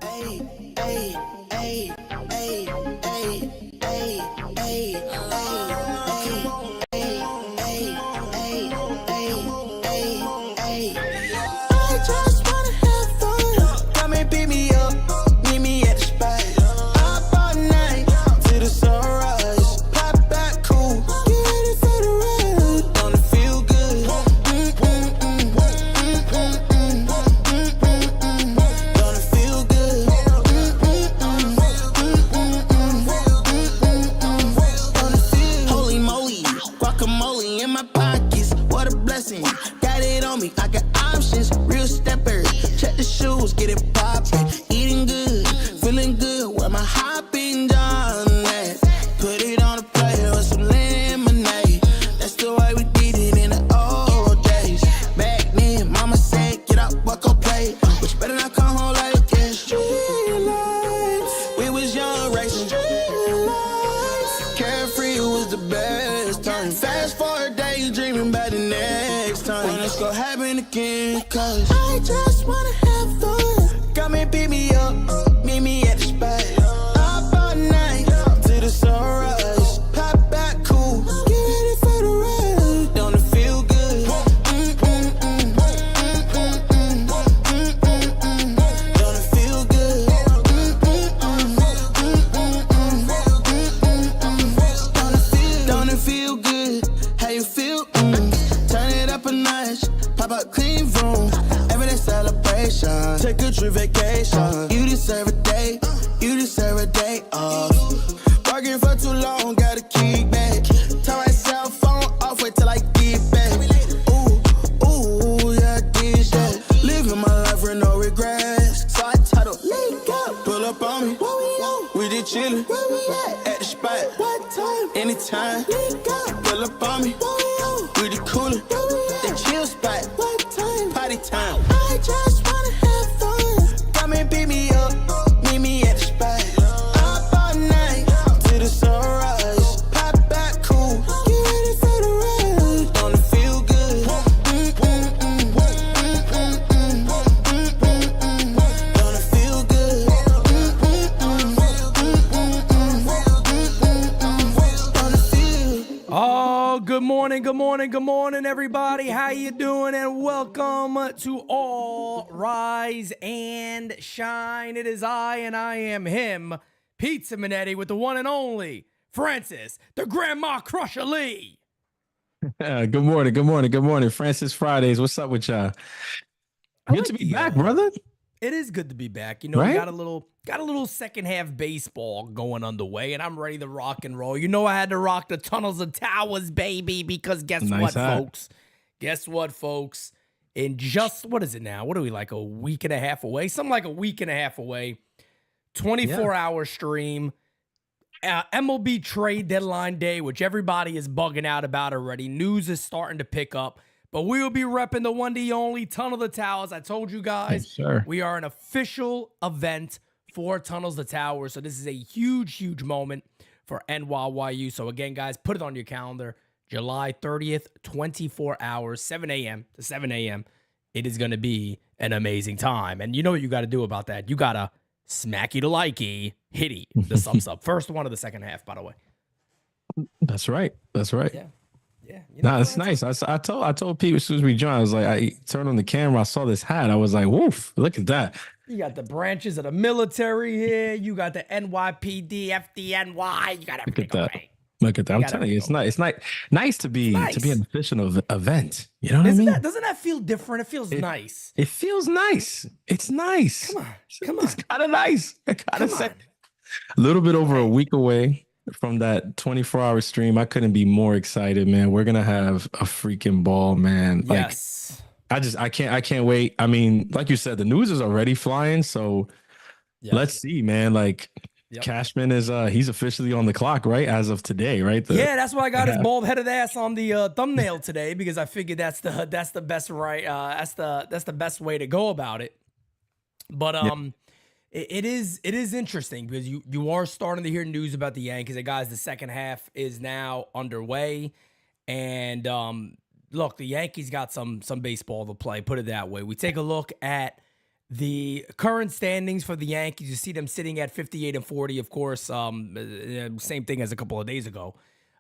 Ay, ay, ay, ay, ay, ay, ay, I just wanna have fun. Come and pick me up, meet me at the spot. Up all night till the sunrise. Pop back cool, get ready for the ride. Don't it feel good? Don't it feel good? Holy moly, guacamole in my pockets. What a blessing. Got it on me, I got options. Real stepper, check the shoes, get it poppin'. Eating good, feeling good. Where my hopping done at? Put it on a plate with some lemonade. That's the way we did it in the old days. Back then, mama said, get up, walk on play. But you better not come home like this. Street lights, we was young racing. Street lights, carefree was the best time. Fast forward days, dreaming about the next time. When it's gonna happen again, cause I just wanna have fun. Come and pick me up, meet me at the spot. Up all night till the sunrise. Pop back cool, get ready for the ride. Don't it feel good? Don't it feel good? Don't it feel good? How you feel? Turn it up a notch, pop out clean room. Everyday celebration, take a true vacation. You deserve a day, you deserve a day off. Working for too long, gotta keep back. Turn my cell phone off, wait till I get back. Ooh, yeah, I did that. Living my life with no regrets. So I titled, link up, pull up on me. Where we on? We did chillin', where we at the spot. What time? Anytime, link up, pull up on me. Where we on? We the coolin', the chill spot. What time? Party time. I just wanna have fun. Come and pick me up, meet me at the spot. Up all night till the sunrise. Pop back cool, get ready for the ride. Don't it feel good? Don't it feel good? Don't it feel? Oh, good morning, good morning, good morning, everybody. How you doing? And welcome to All Rise and Shine. It is I, and I am him, Pizza Minetti, with the one and only Francis, the Grandma Crusher Lee. Good morning, good morning, good morning. Francis Fridays, what's up with y'all? Good to be back, brother. It is good to be back. You know, Right? we got a little second half baseball going underway, and I'm ready to rock and roll. You know, I had to rock the tunnels and towers, baby, because guess Nice what, hat. folks? Guess what, folks? In just, what is it now? What are we, like a week and a half away? Something like a week and a half away. 24-hour stream. MLB trade deadline day, which everybody is bugging out about already. News is starting to pick up. But we will be repping the one, the only Tunnel the Towers. I told you guys, Yes, sir. we are an official event for Tunnels the Towers. So this is a huge, huge moment for NYYU. So again, guys, put it on your calendar. July 30th, 24 hours, 7 a.m. to 7 a.m. It is going to be an amazing time. And you know what you got to do about that? You got to smacky the likey, hitty the thumbs up. First one of the second half, by the way. That's right. That's right. Yeah. Yeah. You Nah, it's nice. I told Pete as soon as we joined, I was like, I turned on the camera, I saw this hat. I was like, woof, look at that. You got the branches of the military here. You got the NYPD, FDNY. You got everything. Look at that. Okay. Look at that. I'm got telling you, it's nice. It's nice to be Nice. an official event. You know what I mean? Doesn't that feel different? It feels nice. It feels nice. It's nice. Come It's on. kind of nice. I gotta Come say, on. a little bit over a week away from that 24-hour stream. I couldn't be more excited, man. We're gonna have a freaking ball, man. Yes. I can't wait. I mean, like you said, the news is already flying, so Yep. let's see, man. Like Yep. Cashman is he's officially on the clock, right? As of today, right? Yeah, that's why I got his bald-headed ass on the thumbnail today, because I figured that's the best that's the best way to go about it. But it is interesting because you are starting to hear news about the Yankees. And guys, the second half is now underway, and look, the Yankees got some baseball to play. Put it that way. We take a look at The current standings for the Yankees, you see them sitting at 58 and 40, of course. Same thing as a couple of days ago.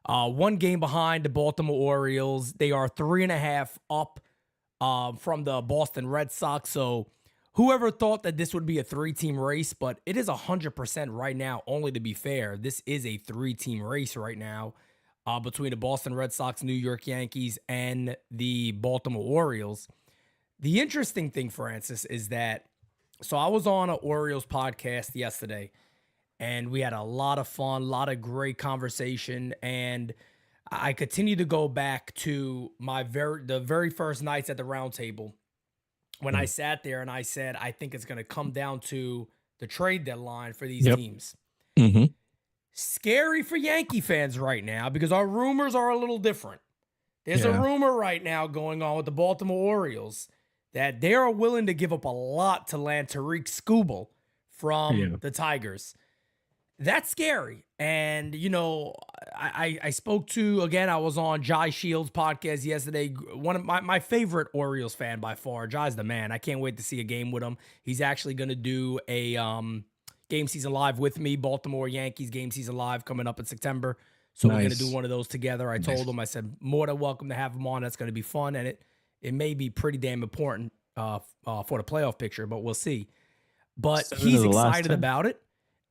One game behind the Baltimore Orioles. They are 3.5 up from the Boston Red Sox. So whoever thought that this would be a 3-team race, but it is 100% right now. Only to be fair, this is a 3-team race right now between the Boston Red Sox, New York Yankees, and the Baltimore Orioles. The interesting thing, Francis, is that, so I was on an Orioles podcast yesterday, and we had a lot of fun, a lot of great conversation, and I continue to go back to the very first nights at the round table when I sat there and I said, I think it's going to come down to the trade deadline for these teams. Mm-hmm. Scary for Yankee fans right now because our rumors are a little different. There's a rumor right now going on with the Baltimore Orioles that they are willing to give up a lot to land Tariq Skubal from the Tigers. That's scary. And, you know, I spoke to, again, I was on Jai Shields' podcast yesterday. One of my favorite Orioles fan by far. Jai's the man. I can't wait to see a game with him. He's actually going to do a game season live with me, Baltimore Yankees game season live coming up in September. So we're going to do one of those together. I told him, I said, more than welcome to have him on. That's going to be fun. And it may be pretty damn important for the playoff picture, but we'll see. But he's excited about it.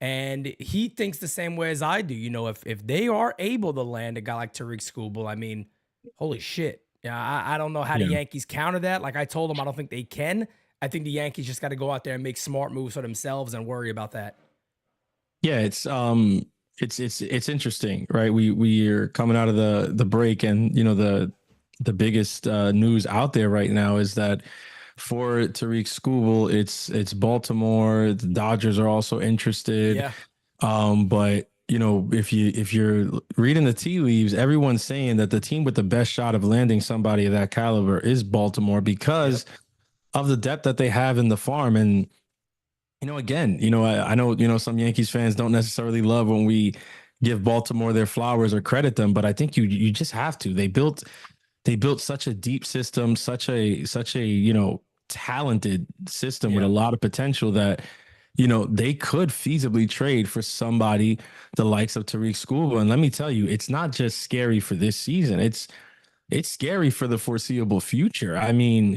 And he thinks the same way as I do. You know, if they are able to land a guy like Tariq Skubal, I mean, holy shit. Yeah, I don't know how the Yankees counter that. Like I told them, I don't think they can. I think the Yankees just got to go out there and make smart moves for themselves and worry about that. Yeah, it's interesting, right? We are coming out of the break, and you know the biggest news out there right now is that for Tariq Skubal, it's Baltimore. The Dodgers are also interested. Yeah. But you know, if you're reading the tea leaves, everyone's saying that the team with the best shot of landing somebody of that caliber is Baltimore because of the depth that they have in the farm. And you know, again, you know, I know, you know, some Yankees fans don't necessarily love when we give Baltimore their flowers or credit them, but I think you just have to. They built such a deep system, such a you know, talented system with a lot of potential that, you know, they could feasibly trade for somebody the likes of Tariq Skubal. And let me tell you, it's not just scary for this season. It's scary for the foreseeable future. I mean,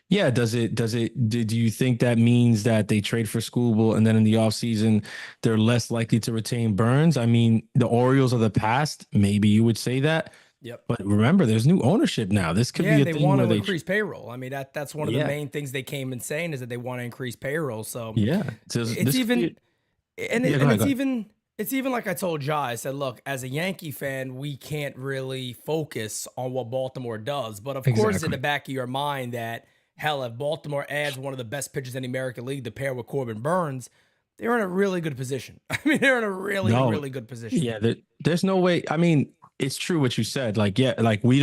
do you think that means that they trade for Skubal and then in the offseason they're less likely to retain Burns? I mean, the Orioles of the past, maybe you would say that. Yep. But remember, there's new ownership now. This could be a they thing want where to increase payroll. I mean, that's one of the main things they came in saying is that they want to increase payroll. So it's even like I told Jai, I said, look, as a Yankee fan, we can't really focus on what Baltimore does. But of course, in the back of your mind that, hell, if Baltimore adds one of the best pitchers in the American League to pair with Corbin Burns, they're in a really good position. I mean, they're in a really good position. Yeah, there's no way. I mean, it's true what you said. Like, like we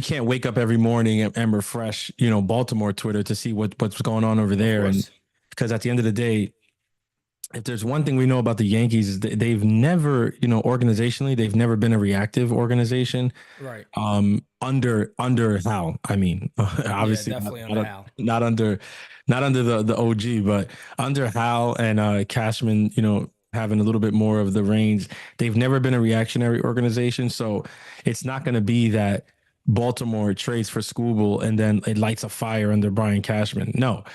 can't wake up every morning and refresh, you know, Baltimore Twitter to see what's going on over there. And because at the end of the day, if there's one thing we know about the Yankees is that they've never, you know, organizationally, they've never been a reactive organization. Right. Under Hal. I mean, obviously not under the OG, but under Hal and Cashman, you know, having a little bit more of the reins. They've never been a reactionary organization. So it's not going to be that Baltimore trades for Skubal and then it lights a fire under Brian Cashman. No,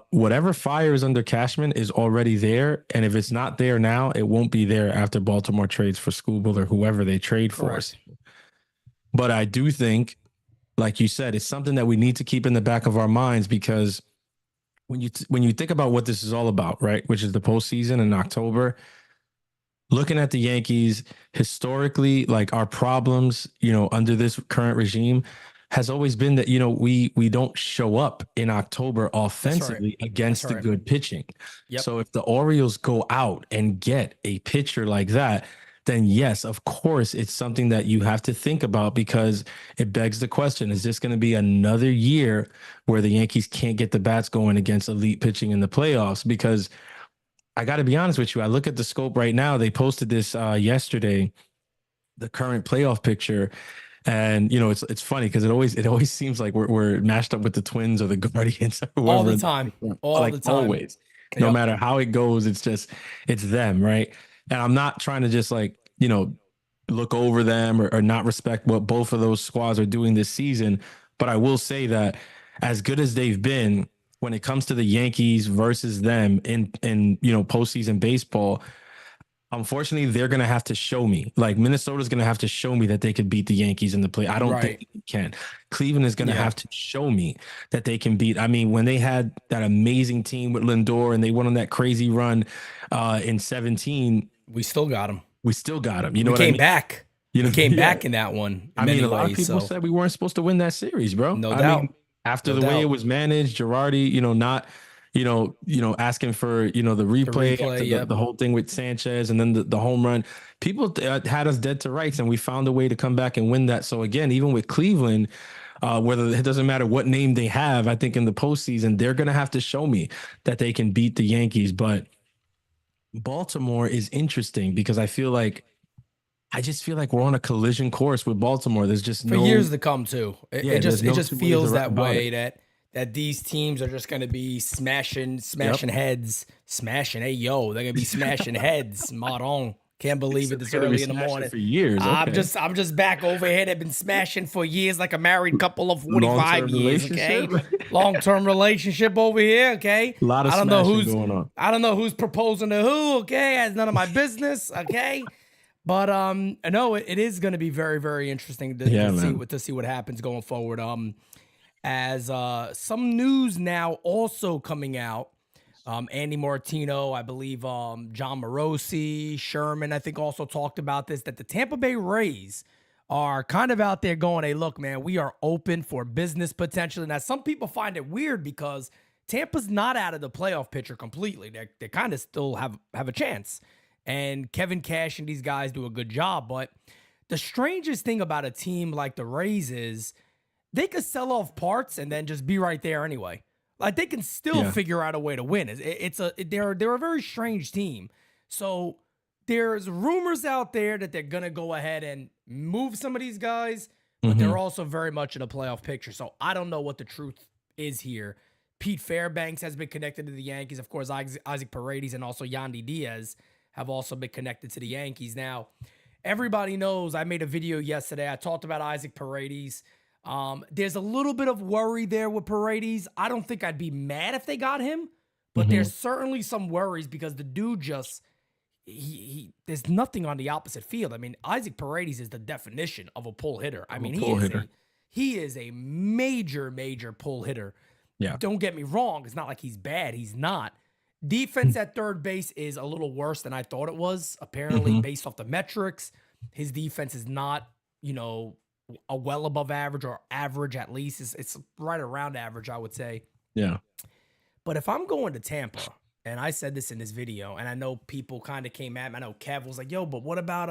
whatever fire is under Cashman is already there. And if it's not there now, it won't be there after Baltimore trades for Skubal or whoever they trade for. But I do think, like you said, it's something that we need to keep in the back of our minds because when you think about what this is all about, right, which is the postseason in October, looking at the Yankees historically, like our problems, you know, under this current regime has always been that, you know, we don't show up in October offensively against the good pitching. So if the Orioles go out and get a pitcher like that, then yes, of course, it's something that you have to think about because it begs the question, is this going to be another year where the Yankees can't get the bats going against elite pitching in the playoffs? Because I got to be honest with you, I look at the scope right now. They posted this yesterday, the current playoff picture, And it's funny because it always seems like we're matched up with the Twins or the Guardians or whoever. All the time. All the time. Always. No matter how it goes, it's them, right? And I'm not trying to just like, look over them or not respect what both of those squads are doing this season. But I will say that as good as they've been when it comes to the Yankees versus them in postseason baseball, unfortunately, they're going to have to show me. Like, Minnesota's going to have to show me that they could beat the Yankees in the play. I don't think they can. Cleveland is going to have to show me that they can beat. I mean, when they had that amazing team with Lindor and they went on that crazy run in 17, we still got them. We still got them. You know what I mean? Back. We came back in that one. I mean, a lot of people said we weren't supposed to win that series, bro. No doubt. Mean, after the way it was managed, Girardi, not asking for, the replay, the whole thing with Sanchez and then the home run. People had us dead to rights, and we found a way to come back and win that. So again, even with Cleveland, whether it doesn't matter what name they have, I think in the postseason, they're going to have to show me that they can beat the Yankees. But Baltimore is interesting because I just feel like we're on a collision course with Baltimore. There's just for years to come too. It just feels that way that these teams are just going to be smashing heads, smashing. Hey, yo, they're going to be smashing heads. Maron. Can't believe it this early in the morning. For years. Okay. I'm just back over here. They've been smashing for years like a married couple of 45 years, okay? Long-term relationship over here, okay? A lot of smashing going on. I don't know who's proposing to who, okay? Has none of my business, okay? But no, it is going to be very, very interesting to see what happens going forward. As some news now also coming out. Andy Martino, I believe John Morosi, Sherman, I think also talked about this, that the Tampa Bay Rays are kind of out there going, hey, look, man, we are open for business potentially. Now, some people find it weird because Tampa's not out of the playoff picture completely. They kind of still have a chance. And Kevin Cash and these guys do a good job. But the strangest thing about a team like the Rays is they could sell off parts and then just be right there anyway. Like, they can still figure out a way to win. They're a very strange team. So there's rumors out there that they're gonna go ahead and move some of these guys, but they're also very much in a playoff picture. So I don't know what the truth is here. Pete Fairbanks has been connected to the Yankees. Of course, Isaac Paredes and also Yandy Diaz have also been connected to the Yankees. Now, everybody knows I made a video yesterday. I talked about Isaac Paredes. There's a little bit of worry there with Paredes. I don't think I'd be mad if they got him, but there's certainly some worries because the dude just, there's nothing on the opposite field. I mean, Isaac Paredes is the definition of a pull hitter. I mean, he is a major, major pull hitter. Yeah. Don't get me wrong. It's not like he's bad. He's not. Defense at third base is a little worse than I thought it was. Apparently, based off the metrics, his defense is not, a well above average or average at least. It's right around average, I would say. Yeah. But if I'm going to Tampa, and I said this in this video, and I know people kind of came at me. I know Kev was like, yo, but what about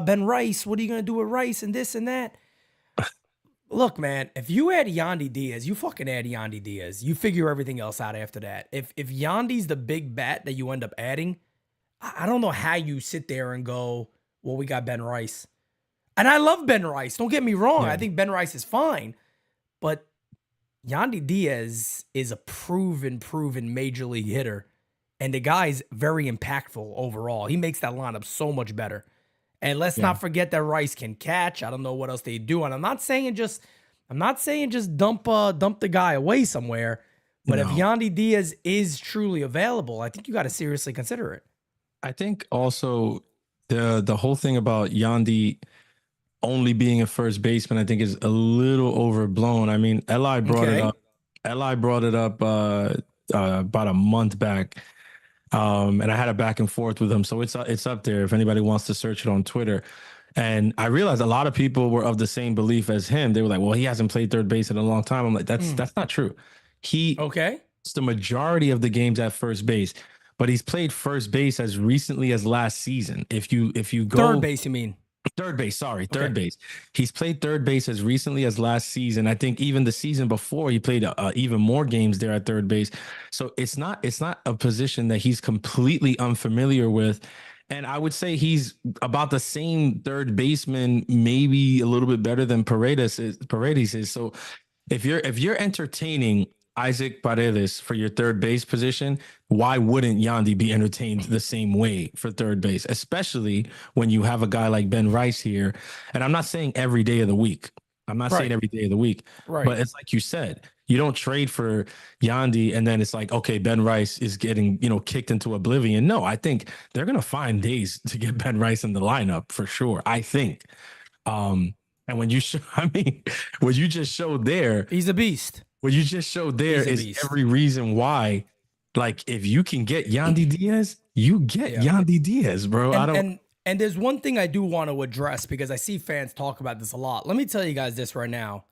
Ben Rice? What are you gonna do with Rice and this and that? Look, man, if you add Yandy Diaz, you fucking add Yandy Diaz. You figure everything else out after that. If Yandy's the big bat that you end up adding, I don't know how you sit there and go, well, we got Ben Rice. And I love Ben Rice. Don't get me wrong. I think Ben Rice is fine. But Yandy Diaz is a proven major league hitter. And the guy's very impactful overall. He makes that lineup so much better. And let's not forget that Rice can catch. I don't know what else they do. And I'm not saying just dump the guy away somewhere. But if Yandy Diaz is truly available, I think you got to seriously consider it. I think also the whole thing about Yandy only being a first baseman, I think, is a little overblown. I mean, Eli brought it up. Eli brought it up about a month back, and I had a back and forth with him. So it's up there if anybody wants to search it on Twitter. And I realized a lot of people were of the same belief as him. They were like, "Well, he hasn't played third base in a long time." I'm like, "That's not true. It's the majority of the games at first base, but he's played first base as recently as last season. If you go third base, you mean?" Third base, sorry, third base. He's played third base as recently as last season. I think even the season before he played even more games there at third base. So it's not a position that he's completely unfamiliar with. And I would say he's about the same third baseman, maybe a little bit better than Paredes is. So if you're entertaining Isaac Paredes for your third base position, why wouldn't Yandy be entertained the same way for third base, especially when you have a guy like Ben Rice here? And I'm not saying every day of the week. I'm not saying every day of the week, but it's like you said, you don't trade for Yandy and then it's like, okay, Ben Rice is getting, kicked into oblivion. No, I think they're going to find days to get Ben Rice in the lineup for sure. I think. And when you show, what you just showed there, he's a beast. What you just showed there is every reason why, like, if you can get Yandy Diaz, you get Yandy Diaz, bro. And there's one thing I do want to address because I see fans talk about this a lot. Let me tell you guys this right now.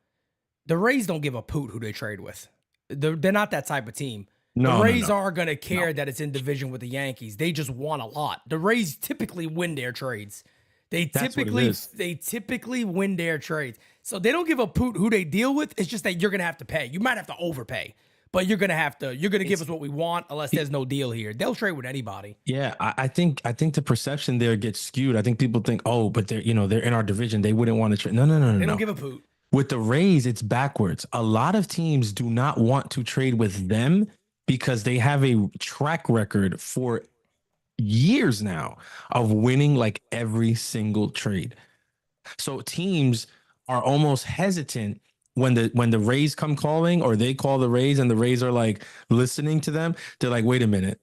The Rays don't give a poot who they trade with. They're not that type of team. The Rays are going to care that it's in division with the Yankees. They just want a lot. The Rays typically win their trades. They typically win their trades. So they don't give a poot who they deal with. It's just that you're going to have to pay. You might have to overpay. But you're gonna give us what we want unless there's no deal here. They'll trade with anybody. Yeah, I think the perception there gets skewed. I think people think, oh, but they're in our division. They wouldn't want to trade. No. They don't give a poot. With the Rays, it's backwards. A lot of teams do not want to trade with them because they have a track record for years now of winning like every single trade. So teams are almost hesitant when the Rays come calling, or they call the Rays and the Rays are like listening to them. They're like, wait a minute.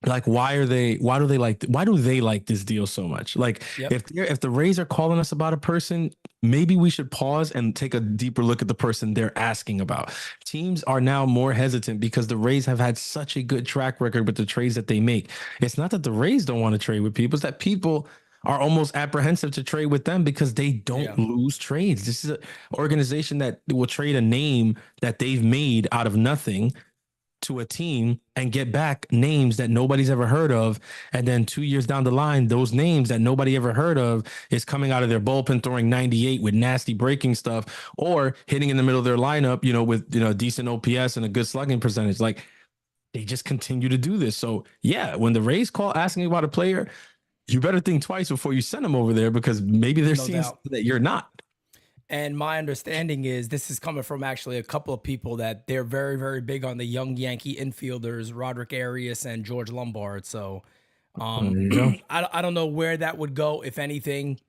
Like, why do they like this deal so much? Like, if the Rays are calling us about a person, maybe we should pause and take a deeper look at the person they're asking about. Teams are now more hesitant because the Rays have had such a good track record with the trades that they make. It's not that the Rays don't want to trade with people, it's that people are almost apprehensive to trade with them because they don't lose trades. This is an organization that will trade a name that they've made out of nothing to a team and get back names that nobody's ever heard of. And then 2 years down the line, those names that nobody ever heard of is coming out of their bullpen throwing 98 with nasty breaking stuff, or hitting in the middle of their lineup, with decent OPS and a good slugging percentage. Like, they just continue to do this. So yeah, when the Rays call asking about a player, you better think twice before you send them over there, because maybe they're seeing something that you're not. And my understanding is this is coming from actually a couple of people that they're very, very big on the young Yankee infielders, Roderick Arias and George Lombard. So I don't know where that would go, if anything,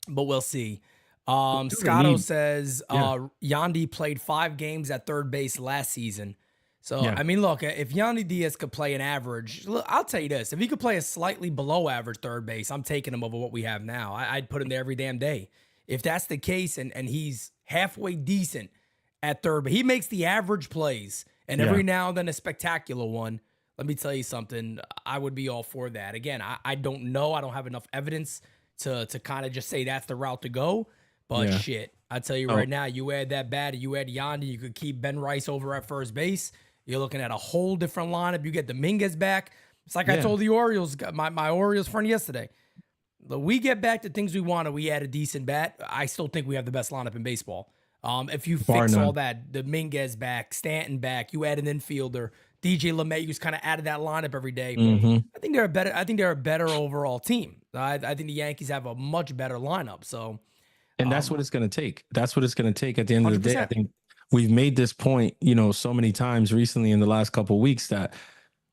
but we'll see. Scotto says Yandy played 5 games at third base last season. So, I mean, look, if Yandy Diaz could play an average, look, I'll tell you this. If he could play a slightly below average third base, I'm taking him over what we have now. I'd put him there every damn day. If that's the case and he's halfway decent at third, but he makes the average plays and every now and then a spectacular one, let me tell you something, I would be all for that. Again, I don't know. I don't have enough evidence to kind of just say that's the route to go. But shit, I tell you right now, you add that bat, you add Yandy, you could keep Ben Rice over at first base. You're looking at a whole different lineup. You get Dominguez back. It's like I told the Orioles, my Orioles friend yesterday. We get back to things we want, and we add a decent bat. I still think we have the best lineup in baseball. If you fix all that, Dominguez back, Stanton back, you add an infielder, DJ LeMahieu's kind of out of that lineup every day. I think they're a better overall team. I think the Yankees have a much better lineup. So, and that's what it's going to take. That's what it's going to take at the end 100%. Of the day. I think we've made this point, so many times recently in the last couple of weeks, that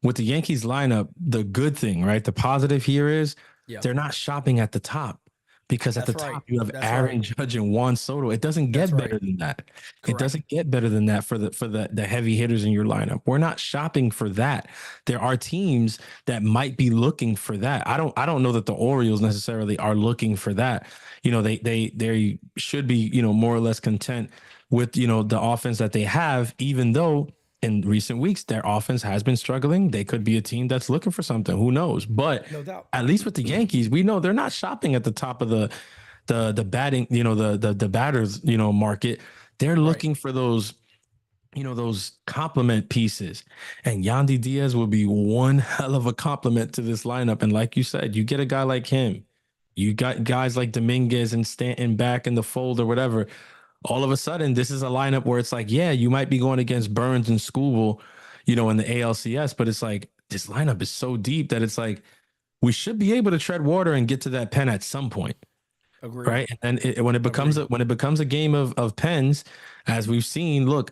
with the Yankees lineup, the good thing, right? The positive here is they're not shopping at the top, because at the top you have Aaron Judge and Juan Soto. It doesn't get better than that. Correct. It doesn't get better than that for the heavy hitters in your lineup. We're not shopping for that. There are teams that might be looking for that. I don't know that the Orioles necessarily are looking for that. They should be, more or less content with, the offense that they have, even though in recent weeks their offense has been struggling. They could be a team that's looking for something. Who knows? But no doubt, at least with the Yankees, we know they're not shopping at the top of the batting, the batters, market. They're looking for those, those complement pieces. And Yandy Diaz will be one hell of a compliment to this lineup. And like you said, you get a guy like him, you got guys like Dominguez and Stanton back in the fold or whatever. All of a sudden, this is a lineup where it's like, you might be going against Burns and Skubal, in the ALCS, but it's like this lineup is so deep that it's like we should be able to tread water and get to that pen at some point. Agreed. Right. And when it becomes a game of pens, as we've seen, look,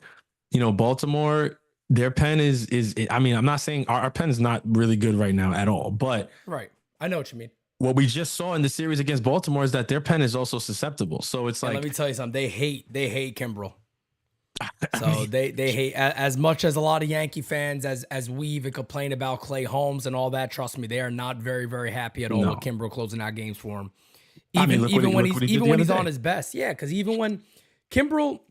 Baltimore, their pen is I mean, I'm not saying our pen is not really good right now at all, but right. I know what you mean. What we just saw in the series against Baltimore is that their pen is also susceptible. So it's like, let me tell you something. They hate Kimbrel. So they hate as much as a lot of Yankee fans as we even complain about Clay Holmes and all that. Trust me, they are not very, very happy at all with Kimbrel closing out games for him. Even when he's on his best. Yeah, because even when Kimbrel,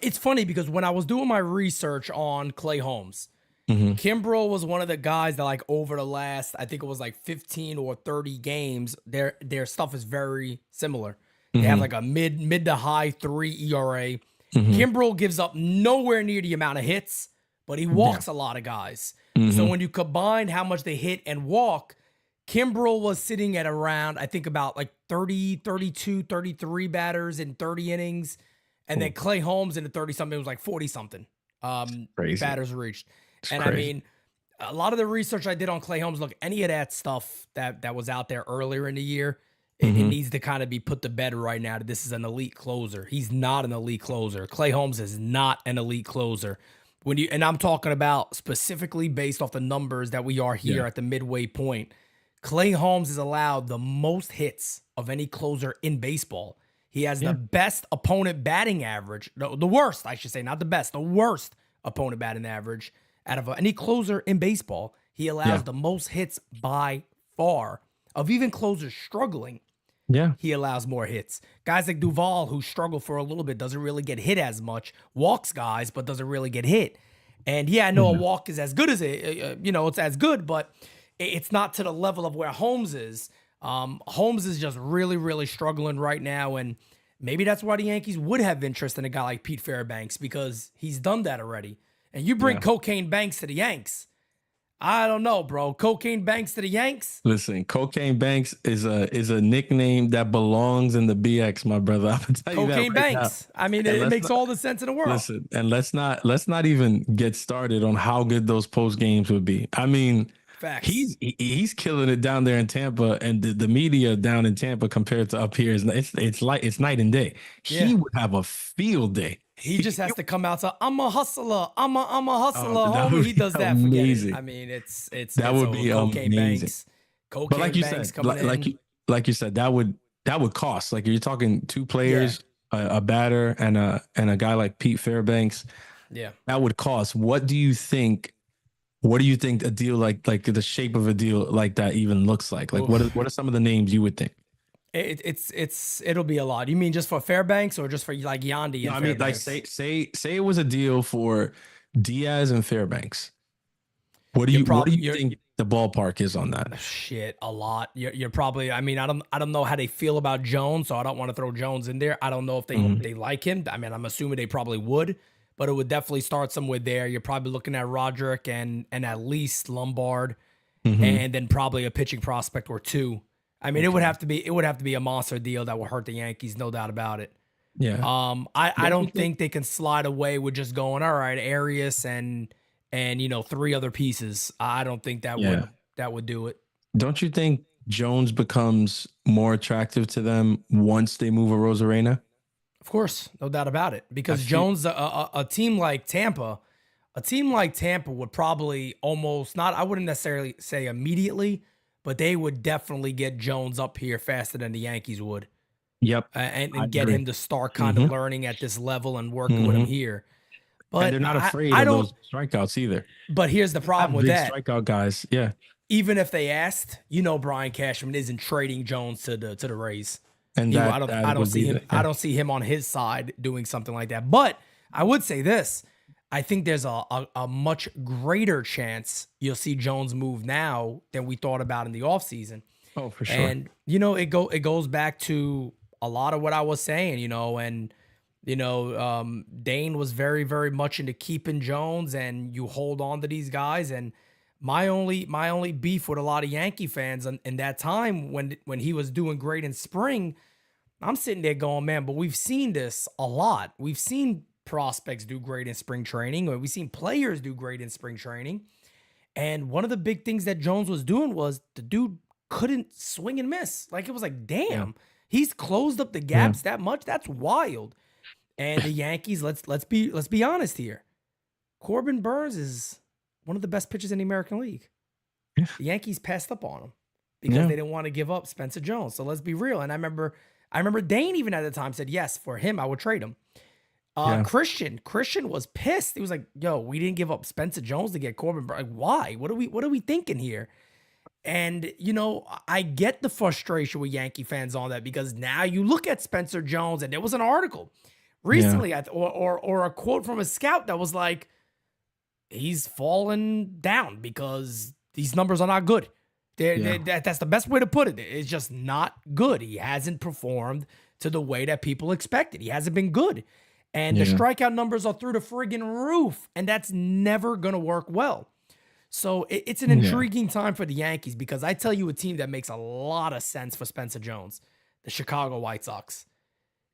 it's funny because when I was doing my research on Clay Holmes, Kimbrel was one of the guys that, like, over the last, I think it was like 15 or 30 games, their stuff is very similar. They have like a mid to high 3 ERA. Kimbrel gives up nowhere near the amount of hits, but he walks a lot of guys. So when you combine how much they hit and walk, Kimbrel was sitting at around, I think, about like 30, 32, 33 batters in 30 innings. And then Clay Holmes in the 30-something was like 40-something batters reached. And crazy. I mean, a lot of the research I did on Clay Holmes, look, any of that stuff that was out there earlier in the year, it needs to kind of be put to bed right now that this is an elite closer. He's not an elite closer. Clay Holmes is not an elite closer. And I'm talking about specifically based off the numbers that we are here at the midway point. Clay Holmes has allowed the most hits of any closer in baseball. He has the best opponent batting average, the worst, I should say, not the best, the worst opponent batting average out of any closer in baseball. He allows the most hits by far of even closers struggling. Yeah. He allows more hits. Guys like Duvall, who struggle for a little bit, doesn't really get hit as much, walks guys, but doesn't really get hit. And yeah, I know a walk is as good as it's as good, but it's not to the level of where Holmes is. Holmes is just really, really struggling right now. And maybe that's why the Yankees would have interest in a guy like Pete Fairbanks, because he's done that already. And you bring Cocaine Banks to the Yanks. I don't know, bro. Cocaine Banks to the Yanks? Listen, Cocaine Banks is a nickname that belongs in the BX, my brother. I'm gonna tell you that Cocaine Banks. Now. I mean, it makes all the sense in the world. Listen, and let's not even get started on how good those post games would be. I mean, facts. He's killing it down there in Tampa, and the media down in Tampa compared to up here it's night and day. He would have a field day. He just has to come out to, I'm a hustler. I'm a hustler. Homie. He does that. Forget it. I mean, it's that would be Cocaine amazing. Banks. Cocaine like you Banks said, coming in. Like you said, that would cost. Like, you're talking two players, a batter, and a guy like Pete Fairbanks. Yeah, that would cost. What do you think a deal like the shape of a deal like that even looks like? Like, what are some of the names you would think? It'll be a lot. You mean just for Fairbanks or just for like Yandy? No, I mean, like, say it was a deal for Diaz and Fairbanks. What do you think the ballpark is on that? Shit, a lot. You're probably. I mean, I don't know how they feel about Jones, so I don't want to throw Jones in there. I don't know if they like him. I mean, I'm assuming they probably would, but it would definitely start somewhere there. You're probably looking at Roderick and at least Lombard, and then probably a pitching prospect or two. I mean, it would have to be a monster deal that will hurt the Yankees, no doubt about it. Yeah. I don't think they can slide away with just going, all right, Arias and 3 other pieces. I don't think that would do it. Don't you think Jones becomes more attractive to them once they move a Rosarena? Of course, no doubt about it. Because Jones, a team like Tampa would probably almost not, I wouldn't necessarily say immediately, but they would definitely get Jones up here faster than the Yankees would. Yep. And get him to start kind of learning at this level and working with him here. But and they're not afraid of those strikeouts either. But here's the problem with that. Strikeout guys, yeah. Even if they asked, Brian Cashman isn't trading Jones to the Rays. And I don't see him. I don't see him on his side doing something like that. But I would say this. I think there's a much greater chance you'll see Jones move now than we thought about in the offseason. Oh, for sure. And, it goes back to a lot of what I was saying, Dane was very, very much into keeping Jones, and you hold on to these guys. And my only beef with a lot of Yankee fans in that time when he was doing great in spring, I'm sitting there going, man, but we've seen this a lot. We've seen prospects do great in spring training, or we've seen players do great in spring training. And one of the big things that Jones was doing was the dude couldn't swing and miss. Like, it was like, damn, he's closed up the gaps that much. That's wild. And the Yankees, let's be honest here. Corbin Burnes is one of the best pitchers in the American League. The Yankees passed up on him because they didn't want to give up Spencer Jones. So let's be real. And I remember Dane even at the time said, yes, for him, I would trade him. Christian was pissed. He was like, yo, we didn't give up Spencer Jones to get Corbin Burnes. Like, why? What are we thinking here? And, you know, I get the frustration with Yankee fans on that, because now you look at Spencer Jones, and there was an article recently or a quote from a scout that was like, he's fallen down because these numbers are not good. That's the best way to put it. It's just not good. He hasn't performed to the way that people expected. He hasn't been good. And the strikeout numbers are through the friggin' roof, and that's never going to work well. So it's an intriguing time for the Yankees, because I tell you a team that makes a lot of sense for Spencer Jones, the Chicago White Sox.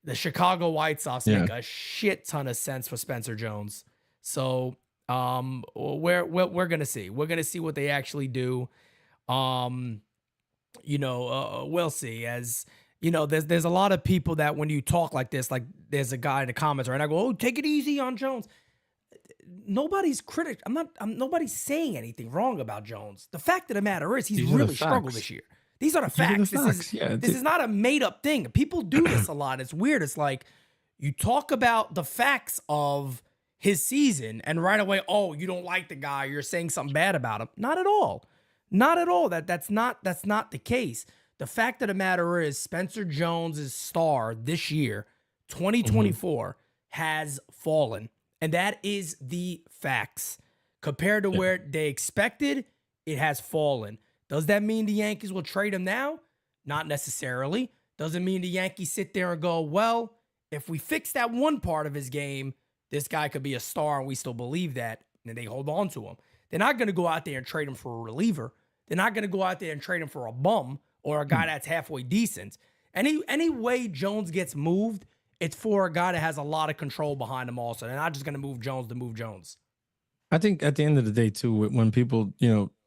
The Chicago White Sox make a shit ton of sense for Spencer Jones. So we're going to see. We're going to see what they actually do. We'll see. As you know, there's a lot of people that when you talk like this, like there's a guy in the comments, right? And I go, oh, take it easy on Jones. Nobody's nobody's saying anything wrong about Jones. The fact of the matter is he's really struggled this year. These are the facts. This is not a made up thing. People do this a lot. It's weird. It's like you talk about the facts of his season and right away, oh, you don't like the guy. You're saying something bad about him. Not at all. Not at all. That's not the case. The fact of the matter is Spencer Jones's star this year, 2024, has fallen. And that is the facts. Compared to where they expected, it has fallen. Does that mean the Yankees will trade him now? Not necessarily. Doesn't mean the Yankees sit there and go, well, if we fix that one part of his game, this guy could be a star, and we still believe that, and they hold on to him. They're not going to go out there and trade him for a reliever. They're not going to go out there and trade him for a bum or a guy that's halfway decent. Any way Jones gets moved, it's for a guy that has a lot of control behind him also. They're not just going to move Jones to move Jones. I think at the end of the day, too, when people,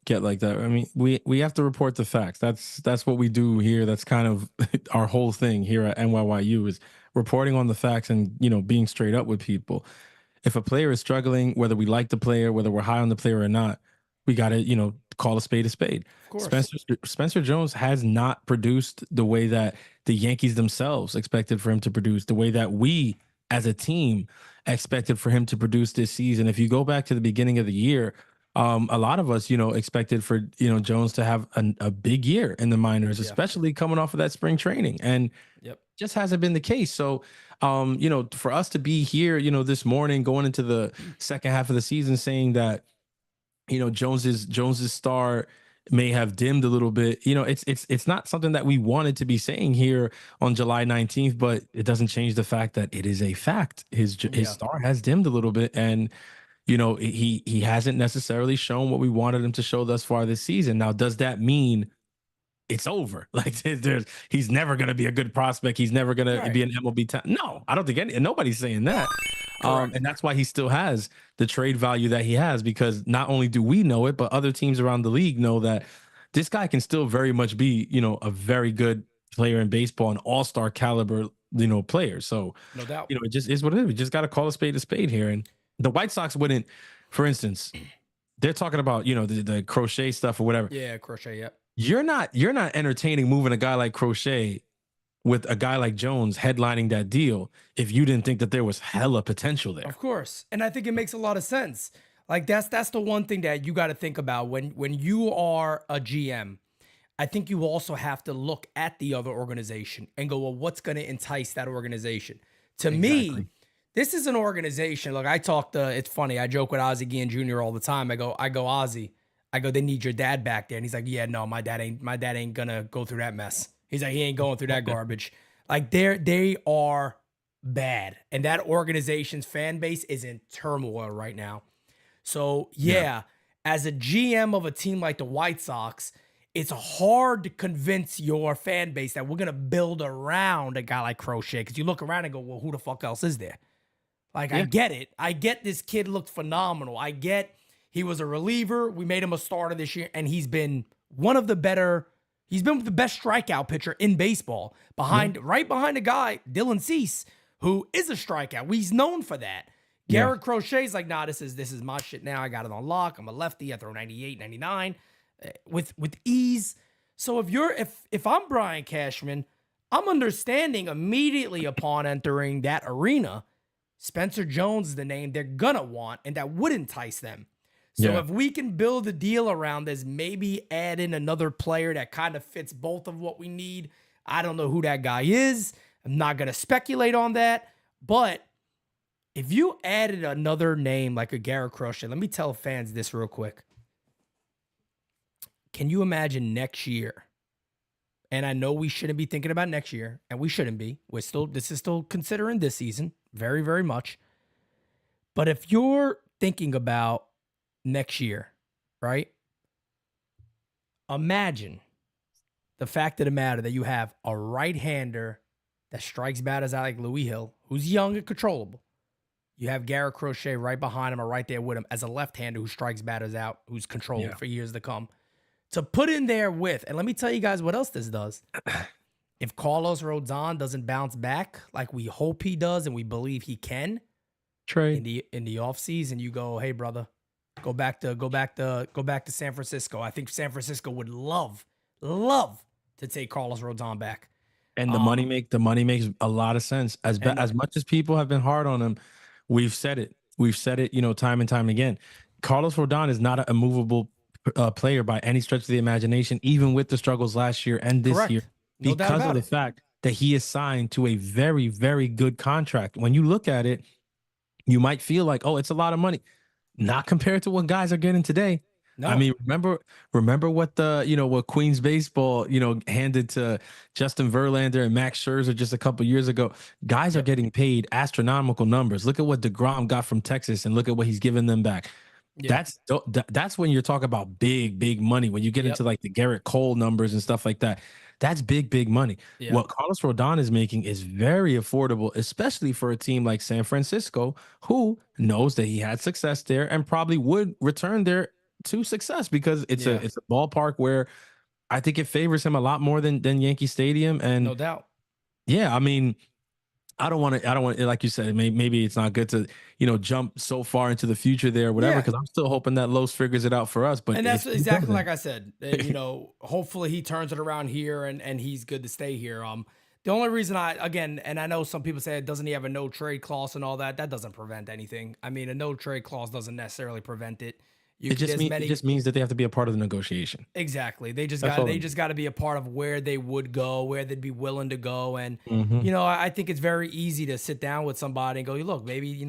get like that, I mean, we have to report the facts. That's what we do here. That's kind of our whole thing here at NYYU, is reporting on the facts and, being straight up with people. If a player is struggling, whether we like the player, whether we're high on the player or not, we got to, call a spade a spade. Of course. Spencer Jones has not produced the way that the Yankees themselves expected for him to produce, the way that we as a team expected for him to produce this season. If you go back to the beginning of the year, a lot of us, expected for, Jones to have a big year in the minors, especially coming off of that spring training. And just hasn't been the case. So, for us to be here, this morning going into the second half of the season saying that, Jones's star may have dimmed a little bit. It's not something that we wanted to be saying here on July 19th, but it doesn't change the fact that it is a fact. His star has dimmed a little bit, and he hasn't necessarily shown what we wanted him to show thus far this season. Now, does that mean it's over? Like he's never going to be a good prospect. He's never going to be an MLB talent. No, I don't think nobody's saying that. And that's why he still has the trade value that he has, because not only do we know it, but other teams around the league know that this guy can still very much be, a very good player in baseball, an all-star caliber, player. So, no doubt, it just is what it is. We just got to call a spade here. And the White Sox wouldn't, for instance, they're talking about, the Crochet stuff or whatever. Yeah, Crochet. Yeah. You're not entertaining moving a guy like Crochet with a guy like Jones headlining that deal if you didn't think that there was hella potential there. Of course. And I think it makes a lot of sense. Like that's the one thing that you got to think about when you are a GM. I think you also have to look at the other organization and go, well, what's going to entice that organization? To me, this is an organization. Look, it's funny. I joke with Ozzie Guillen Jr. all the time. I go, Ozzie, they need your dad back there. And he's like, yeah, no, my dad ain't gonna go through that mess. He's like, he ain't going through that garbage. Like they are bad. And that organization's fan base is in turmoil right now. So as a GM of a team like the White Sox, it's hard to convince your fan base that we're going to build around a guy like Crochet. Because you look around and go, well, who the fuck else is there? Like, I get it. I get this kid looked phenomenal. I get he was a reliever. We made him a starter this year, and he's been one of the better, He's been the best strikeout pitcher in baseball, right behind a guy, Dylan Cease, who is a strikeout. He's known for that. Garrett Crochet's like, nah, this is my shit now. I got it on lock. I'm a lefty. I throw 98, 99 with ease. So if I'm Brian Cashman, I'm understanding immediately upon entering that arena, Spencer Jones is the name they're gonna want, and that would entice them. So if we can build a deal around this, maybe add in another player that kind of fits both of what we need. I don't know who that guy is. I'm not going to speculate on that. But if you added another name like a Garrett Crochet, let me tell fans this real quick. Can you imagine next year? And I know we shouldn't be thinking about next year, and we shouldn't be. This is still considering this season very, very much. But if you're thinking about next year, right? Imagine the fact of the matter that you have a right-hander that strikes batters out like Louis Hill, who's young and controllable. You have Garrett Crochet right behind him or right there with him as a left-hander who strikes batters out, who's controlled for years to come. To put in there with, and let me tell you guys what else this does. If Carlos Rodon doesn't bounce back like we hope he does and we believe he can, in the offseason, you go, hey, brother, Go back to San Francisco. I think San Francisco would love to take Carlos Rodon back. And the money makes a lot of sense. As much as people have been hard on him, we've said it, time and time again. Carlos Rodon is not a immovable player by any stretch of the imagination, even with the struggles last year and this year, because of the fact that he is signed to a very, very good contract. When you look at it, you might feel like, oh, it's a lot of money. Not compared to what guys are getting today. No. I mean, remember what what Queens baseball, handed to Justin Verlander and Max Scherzer just a couple years ago. Guys are getting paid astronomical numbers. Look at what DeGrom got from Texas and look at what he's giving them back. Yeah. That's when you're talking about big money. When you get into like the Garrett Cole numbers and stuff like that. That's big money. Yeah. What Carlos Rodon is making is very affordable, especially for a team like San Francisco, who knows that he had success there and probably would return there to success because it's a ballpark where I think it favors him a lot more than Yankee Stadium. And no doubt. Yeah, I mean, I don't want to, like you said, maybe it's not good to, jump so far into the future there or whatever, because I'm still hoping that Los figures it out for us. But and that's exactly like I said, hopefully he turns it around here and he's good to stay here. The only reason and I know some people say, doesn't he have a no trade clause and all that? That doesn't prevent anything. I mean, a no trade clause doesn't necessarily prevent it. It just means that they have to be a part of the negotiation. Exactly. They just got to be a part of where they would go, where they'd be willing to go. And, I think it's very easy to sit down with somebody and go, look, maybe,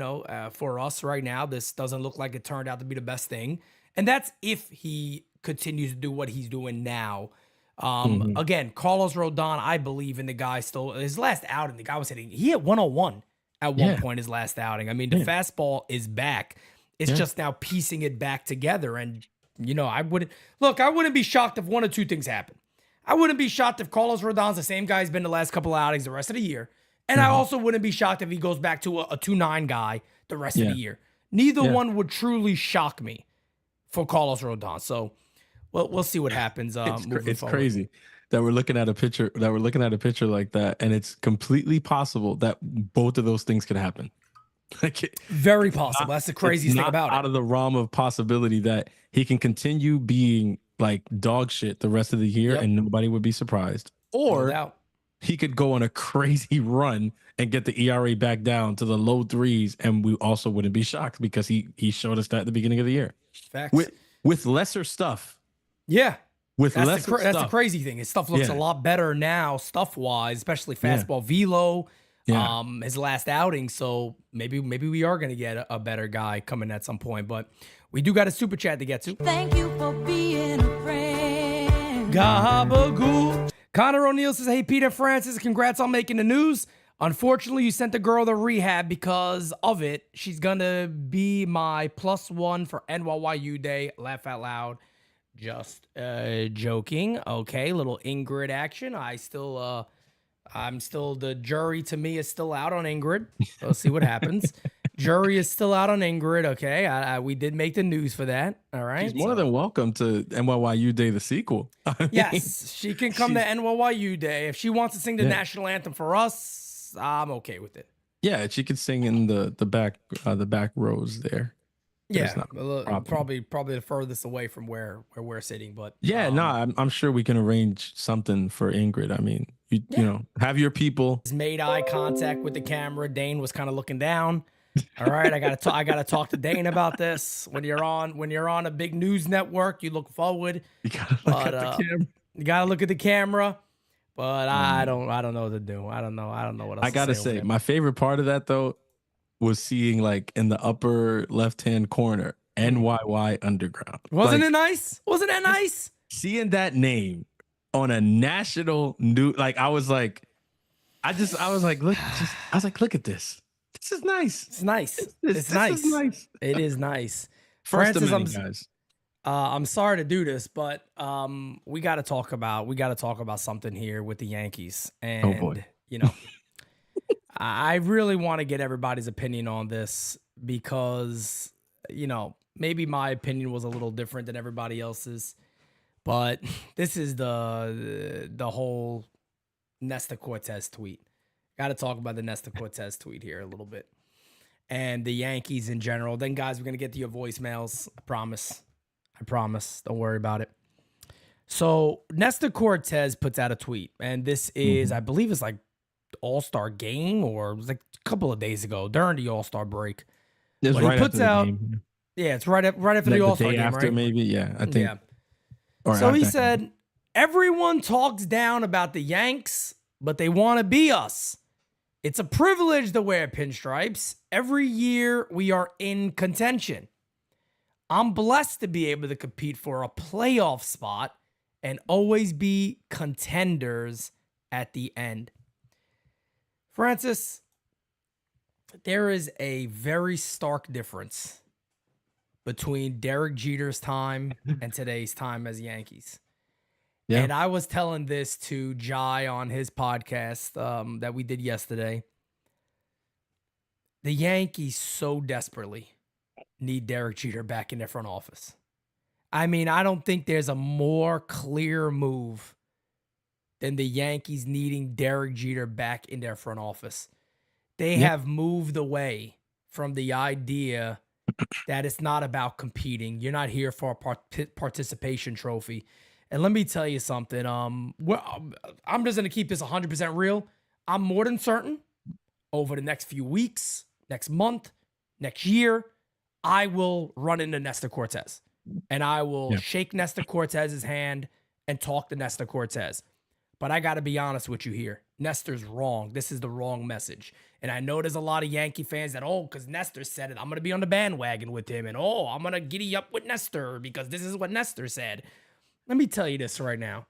for us right now, this doesn't look like it turned out to be the best thing. And that's if he continues to do what he's doing now. Again, Carlos Rodon, I believe in the guy still. His last outing, the guy was he hit 101 at one point his last outing. I mean, the fastball is back. It's just now piecing it back together. And, I wouldn't be shocked if one or two things happen. I wouldn't be shocked if Carlos Rodon's the same guy he's been the last couple of outings the rest of the year. And I also wouldn't be shocked if he goes back to a 2.9 guy the rest of the year. Neither one would truly shock me for Carlos Rodon. So we'll see what happens. It's crazy that we're looking at a picture like that. And it's completely possible that both of those things could happen. Very possible. That's the craziest thing about it. Out of the realm of possibility that he can continue being like dog shit the rest of the year and nobody would be surprised. Or he could go on a crazy run and get the ERA back down to the low threes, and we also wouldn't be shocked because he showed us that at the beginning of the year. Facts. With lesser stuff. Yeah. That's the crazy thing. His stuff looks a lot better now, stuff-wise, especially fastball velo. His last outing, so maybe we are going to get a better guy coming at some point, but we do got a super chat to get to. Thank you for being a friend. Gabagool. Connor O'Neill says, hey, Peter Francis, congrats on making the news. Unfortunately, you sent the girl to rehab because of it. She's going to be my +1 for NYU Day. Laugh out loud. Just joking. Okay, little Ingrid action. I'm still, the jury to me is still out on Ingrid. We'll see what happens. Jury is still out on Ingrid. Okay, we did make the news for that. All right, she's more than welcome to NYU Day, the sequel. Yes, she can come to NYU Day if she wants to sing the national anthem for us. I'm okay with it. Yeah, she could sing in the back rows there. Yeah, probably the furthest away from where we're sitting, but yeah, no, I'm sure we can arrange something for Ingrid. I mean, you know, have your people. Made eye contact with the camera. Dane was kind of looking down. All right, I gotta talk to Dane about this. When you're on a big news network, you look forward. You gotta look at the camera. You gotta look at the camera. But I don't know what to do. I don't know what else. I gotta say, my favorite part of that though was seeing like in the upper left-hand corner, NYY Underground. Wasn't it nice? Wasn't that nice? Seeing that name on a national news, like I was like, look at this. This is nice. It's nice. It's nice. Is nice. It is nice. First of many, guys. I'm sorry to do this, but we got to talk about something here with the Yankees, and oh boy. you know. I really want to get everybody's opinion on this because, you know, maybe my opinion was a little different than everybody else's, but this is the whole Nestor Cortez tweet. Got to talk about the Nestor Cortez tweet here a little bit and the Yankees in general. Then, guys, we're going to get to your voicemails. I promise. Don't worry about it. So Nestor Cortez puts out a tweet, and this is, I believe it's like All-Star game, or it was like a couple of days ago during the All-Star break. It's right after the game. Yeah, it's right after like the All-Star game, after, right? Maybe, yeah, I think. Yeah. So he said, everyone talks down about the Yanks, but they want to be us. It's a privilege to wear pinstripes. Every year we are in contention. I'm blessed to be able to compete for a playoff spot and always be contenders at the end. Francis, there is a very stark difference between Derek Jeter's time and today's time as Yankees. Yeah. And I was telling this to Jai on his podcast that we did yesterday. The Yankees so desperately need Derek Jeter back in their front office. I mean, I don't think there's a more clear move than the Yankees needing Derek Jeter back in their front office. They have moved away from the idea that it's not about competing. You're not here for a participation trophy. And let me tell you something. I'm just going to keep this 100% real. I'm more than certain over the next few weeks, next month, next year, I will run into Nestor Cortez. And I will shake Nestor Cortez's hand and talk to Nestor Cortez. But I got to be honest with you here. Nestor's wrong. This is the wrong message. And I know there's a lot of Yankee fans that, because Nestor said it, I'm going to be on the bandwagon with him. And, I'm going to giddy up with Nestor because this is what Nestor said. Let me tell you this right now.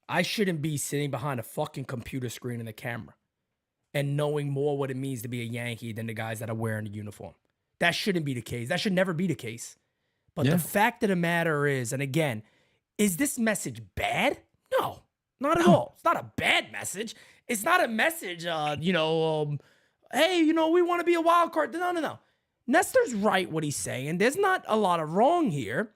I shouldn't be sitting behind a fucking computer screen and the camera and knowing more what it means to be a Yankee than the guys that are wearing the uniform. That shouldn't be the case. That should never be the case. But the fact of the matter is, and again, is this message bad? No. Not at all. It's not a bad message. It's not a message, hey, we want to be a wild card. No. Nestor's right what he's saying. There's not a lot of wrong here.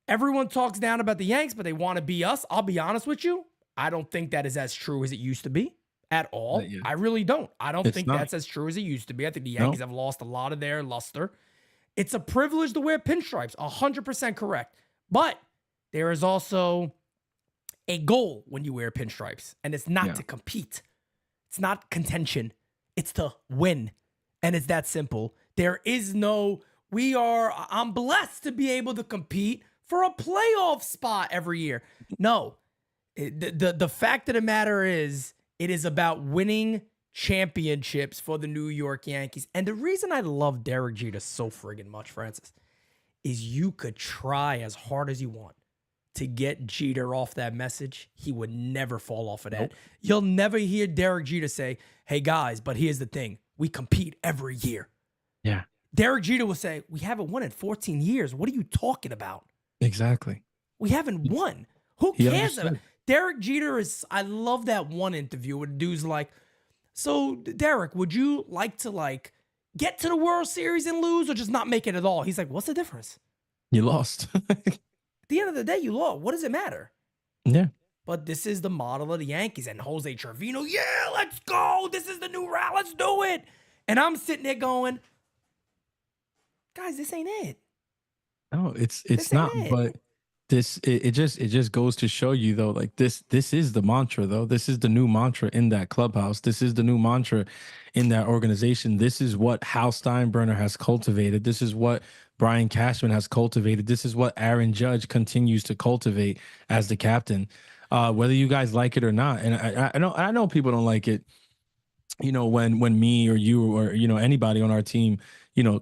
Everyone talks down about the Yanks, but they want to be us. I'll be honest with you. I don't think that is as true as it used to be at all. I really don't. I don't think that's as true as it used to be. I think the Yankees have lost a lot of their luster. It's a privilege to wear pinstripes. 100% correct. But there is also a goal when you wear pinstripes, and it's not to compete. It's not contention. It's to win. And it's that simple. There is no, I'm blessed to be able to compete for a playoff spot every year. No, the fact of the matter is, it is about winning championships for the New York Yankees. And the reason I love Derek Jeter so friggin' much, Francis, is you could try as hard as you want to get Jeter off that message. He would never fall off of that. Nope. You'll never hear Derek Jeter say, hey guys, but here's the thing. We compete every year. Yeah. Derek Jeter will say, we haven't won in 14 years. What are you talking about? Exactly. We haven't won. Who cares about it? Derek Jeter is, I love that one interview where the dude's like, so Derek, would you like to get to the World Series and lose or just not make it at all? He's like, what's the difference? You lost. At the end of the day, you lost. What does it matter? Yeah. But this is the model of the Yankees. And Jose Trevino, yeah, let's go. This is the new route. Let's do it. And I'm sitting there going, guys, this ain't it. No, it's not. But it just goes to show you though, like this is the mantra though. This is the new mantra in that clubhouse. This is the new mantra in that organization. This is what Hal Steinbrenner has cultivated. This is what Brian Cashman has cultivated. This is what Aaron Judge continues to cultivate as the captain. Whether you guys like it or not, and I know people don't like it. You know, when me or you or anybody on our team,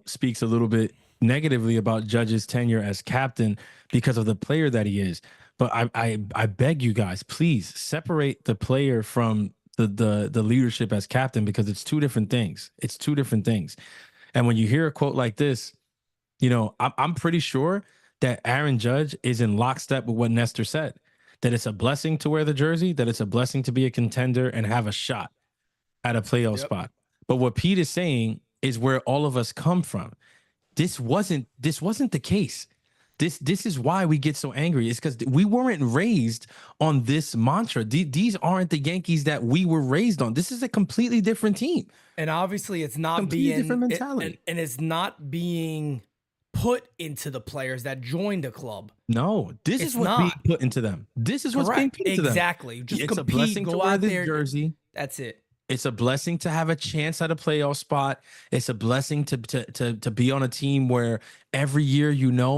speaks a little bit negatively about Judge's tenure as captain because of the player that he is. But I beg you guys, please separate the player from the leadership as captain, because it's two different things. It's two different things. And when you hear a quote like this, I'm pretty sure that Aaron Judge is in lockstep with what Nestor said, that it's a blessing to wear the jersey, that it's a blessing to be a contender and have a shot at a playoff spot. But what Pete is saying is where all of us come from. This wasn't the case. This is why we get so angry. It's because we weren't raised on this mantra. These aren't the Yankees that we were raised on. This is a completely different team. And obviously it's not being different mentality. And it's not being put into the players that joined the club. No, this is what's being put into them. This is what's being put into them. Exactly. Just it's compete, a blessing go to wear out this there. Jersey. That's it. It's a blessing to have a chance at a playoff spot. It's a blessing to be on a team where every year,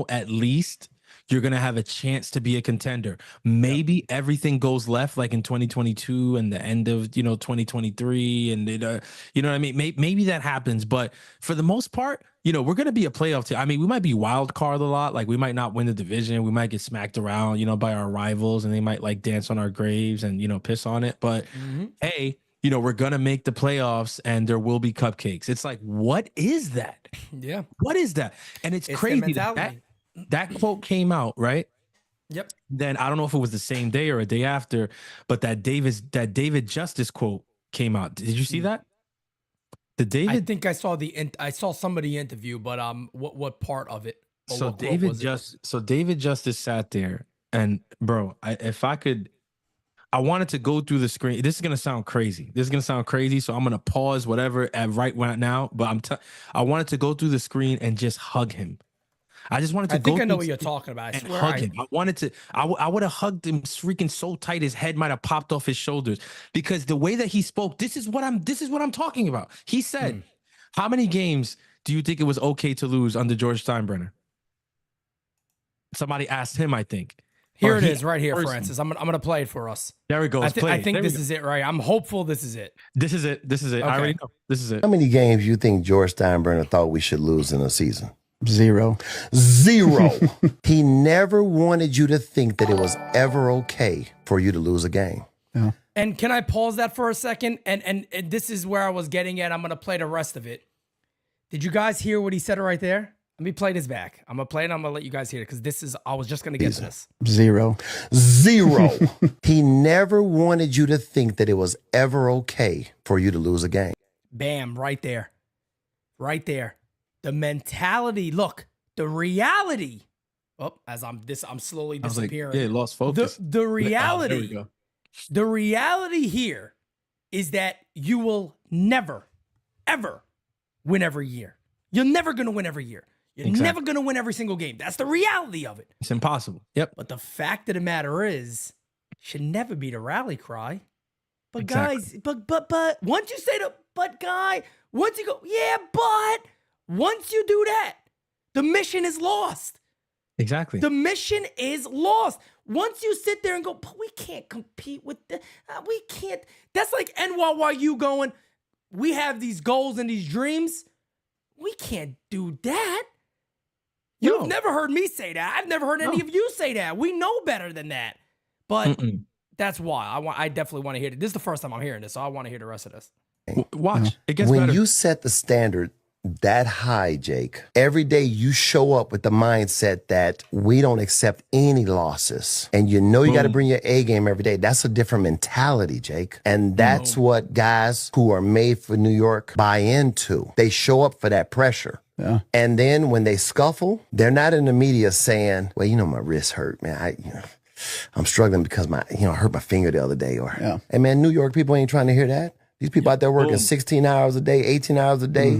at least you're going to have a chance to be a contender. Maybe everything goes left like in 2022 and the end of, 2023. And, you know what I mean? Maybe that happens. But for the most part, we're going to be a playoff team. I mean, we might be wild card a lot. Like we might not win the division. We might get smacked around, by our rivals, and they might like dance on our graves and, piss on it. But hey, we're going to make the playoffs and there will be cupcakes. It's like, what is that? Yeah. What is that? And it's crazy that quote came out, right? Yep. Then I don't know if it was the same day or a day after, but that David Justice quote came out. Did you see that? I think I saw somebody interview, but what part of it? So David Justice sat there, and bro, I wanted to go through the screen. This is gonna sound crazy. So I'm gonna pause whatever right now. But I wanted to go through the screen and just hug him. I just wanted to. I think I know what you're talking about. I swear hug him. I wanted to. I would have hugged him, freaking so tight his head might have popped off his shoulders, because the way that he spoke. This is what I'm talking about. He said, "How many games do you think it was okay to lose under George Steinbrenner?" Somebody asked him, I think. Here it is, right here, Francis. I'm gonna play it for us. There we go. I think this is it, right? I'm hopeful this is it. This is it. Okay. I already know. This is it. How many games you think George Steinbrenner thought we should lose in a season? Zero. He never wanted you to think that it was ever okay for you to lose a game. Yeah. And can I pause that for a second? And this is where I was getting at. I'm gonna play the rest of it. Did you guys hear what he said right there? Let me play this back. I'm gonna play it and I'm gonna let you guys hear it, because I was just gonna get to this. Zero. He never wanted you to think that it was ever okay for you to lose a game. Bam, right there. Right there. The mentality, look, the reality. Oh, as I'm slowly disappearing. Like, lost focus. The reality. There we go. The reality here is that you will never, ever win every year. You're never going to win every year. You're never going to win every single game. That's the reality of it. It's impossible. Yep. But the fact of the matter is, should never be the rally cry. But guys, but once you say once you go, yeah, but once you do that, the mission is lost. Exactly. The mission is lost. Once you sit there and go, but we can't compete with we can't. That's like NYU going, we have these goals and these dreams. We can't do that. You've never heard me say that. I've never heard any of you say that. We know better than that. But that's why I definitely want to hear it. This is the first time I'm hearing this, so I want to hear the rest of this. Watch. It gets when better. you set the standard that high, Jake. Every day you show up with the mindset that we don't accept any losses. And you know you got to bring your A game every day. That's a different mentality, Jake. And that's what guys who are made for New York buy into. They show up for that pressure. Yeah. And then when they scuffle, they're not in the media saying, well, my wrist hurt, man. I'm struggling because I hurt my finger the other day. And man, New York people ain't trying to hear that. These people out there working 16 hours a day, 18 hours a day,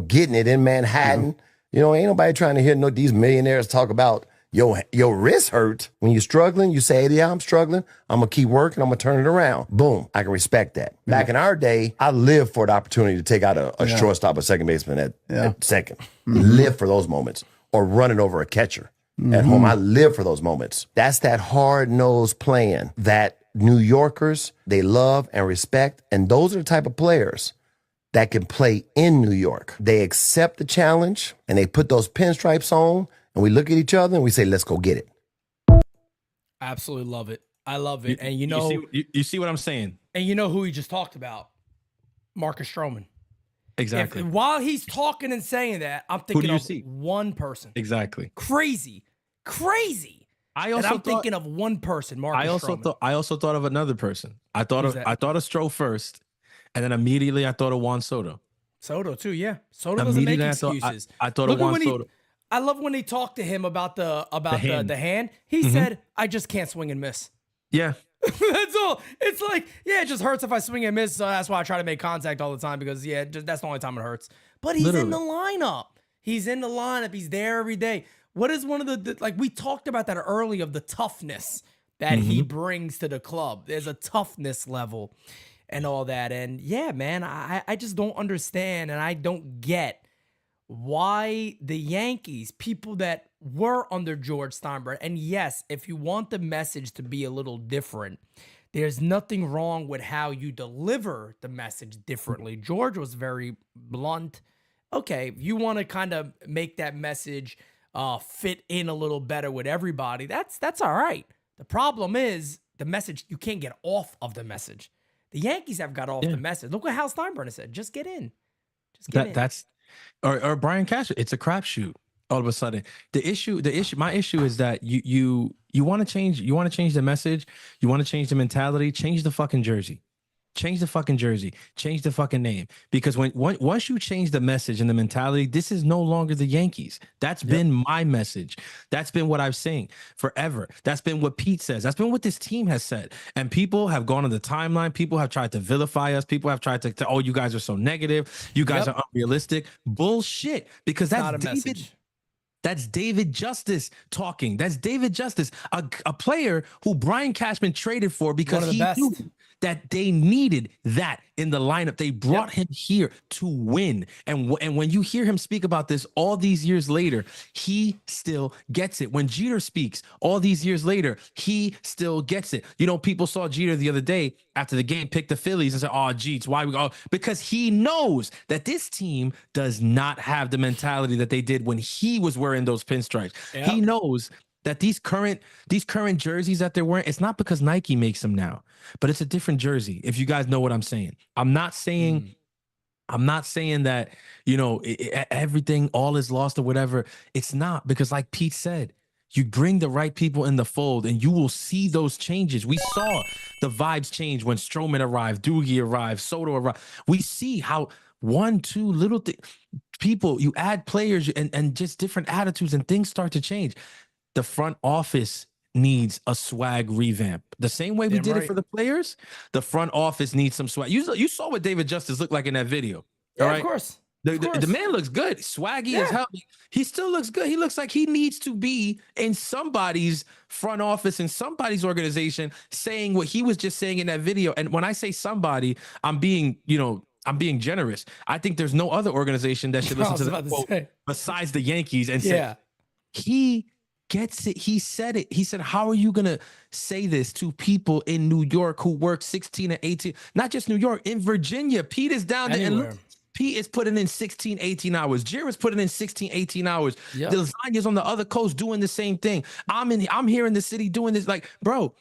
getting it in Manhattan. Ain't nobody trying to hear these millionaires talk about your wrist hurt. When you're struggling, you say, yeah, I'm struggling. I'm going to keep working. I'm going to turn it around. Boom. I can respect that. Back in our day, I lived for the opportunity to take out a shortstop or second baseman at second. Live for those moments. Or running over a catcher at home. I live for those moments. That's that hard-nosed playing that New Yorkers, they love and respect. And those are the type of players that can play in New York. They accept the challenge and they put those pinstripes on and we look at each other and we say, let's go get it. Absolutely love it. I love it. And you see what I'm saying? And you know who he just talked about? Marcus Stroman. Exactly. While he's talking and saying that, I'm thinking of one person. Exactly. Crazy. I'm thinking of one person, Marcus Stroman. I also thought of another person. I thought of Stroh first, and then immediately I thought of Juan Soto. Soto too, yeah. Soto doesn't make excuses. I thought of Juan Soto. I love when he talked to him about the hand. He said, "I just can't swing and miss." Yeah. That's all. It's like, it just hurts if I swing and miss. So that's why I try to make contact all the time because that's the only time it hurts. But he's in the lineup. He's there every day. What is one of the like we talked about that early of the toughness that he brings to the club? There's a toughness level and all that. And yeah, man, I just don't understand and I don't get why the Yankees, people that were under George Steinbrenner, and yes, if you want the message to be a little different, there's nothing wrong with how you deliver the message differently. George was very blunt. Okay, you want to kind of make that message fit in a little better with everybody, that's all right. The problem is the message, you can't get off of the message. The Yankees have got off the message. Look what Hal Steinbrenner said. Just get in. That's or Brian Cashman. It's a crapshoot. All of a sudden, my issue is that you want to change. You want to change the message. You want to change the mentality. Change the fucking jersey. Change the fucking jersey. Change the fucking name. Because once you change the message and the mentality, this is no longer the Yankees. That's been my message. That's been what I've saying forever. That's been what Pete says. That's been what this team has said. And people have gone on the timeline. People have tried to vilify us. People have tried to oh, you guys are so negative. You guys are unrealistic. Bullshit. Because that's not a David. message. That's David Justice talking. That's David Justice, a player who Brian Cashman traded for because he knew that they needed that in the lineup. They brought him here to win. And when you hear him speak about this all these years later, he still gets it. When Jeter speaks all these years later, he still gets it. People saw Jeter the other day after the game, pick the Phillies and say, oh, Jeets, why we go? Because he knows that this team does not have the mentality that they did when he was wearing those pinstripes. Yep. He knows that these current jerseys that they're wearing, it's not because Nike makes them now, but it's a different jersey. If you guys know what I'm saying, I'm not saying that, everything all is lost or whatever. It's not, because like Pete said, you bring the right people in the fold and you will see those changes. We saw the vibes change when Stroman arrived, Doogie arrived, Soto arrived. We see how 1-2 little people, you add players and just different attitudes and things start to change. The front office needs a swag revamp. The same way we did it for the players, the front office needs some swag. You saw what David Justice looked like in that video. Yeah, all right? Of course. The man looks good. Swaggy as hell. He still looks good. He looks like he needs to be in somebody's front office, in somebody's organization, saying what he was just saying in that video. And when I say somebody, I'm being generous. I think there's no other organization that should listen to that quote besides the Yankees and say, he gets it. He said it. He said, how are you going to say this to people in New York who work 16 and 18? Not just New York, in Virginia. Pete is down there. And look, Pete is putting in 16, 18 hours. Jared's putting in 16, 18 hours. Yep. The lasagna's on the other coast doing the same thing. I'm here in the city doing this. Like, bro,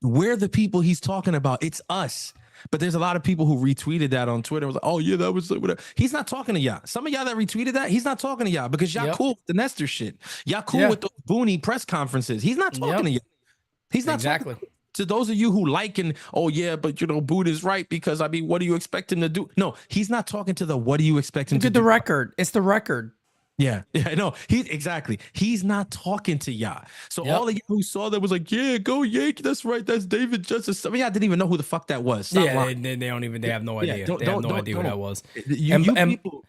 we're the people he's talking about. It's us. But there's a lot of people who retweeted that on Twitter. Was like, oh yeah, that was like, whatever. He's not talking to y'all. Some of y'all that retweeted that, he's not talking to y'all because y'all cool with the Nestor shit. Y'all cool with the Booney press conferences. He's not talking to y'all. He's not exactly. To those of you who like and oh yeah, but you know, Boone is right because I mean, what do you expect him to do? No, he's not talking to the what do you expect him to do? Look at the record. It's the record. Yeah, no, he's not talking to y'all. So all of you who saw that was like, yeah, go Yankee. That's right. That's David Justice. Some of y'all didn't even know who the fuck that was. Stop lying. They don't even. They have no idea. They have no idea who that was. People.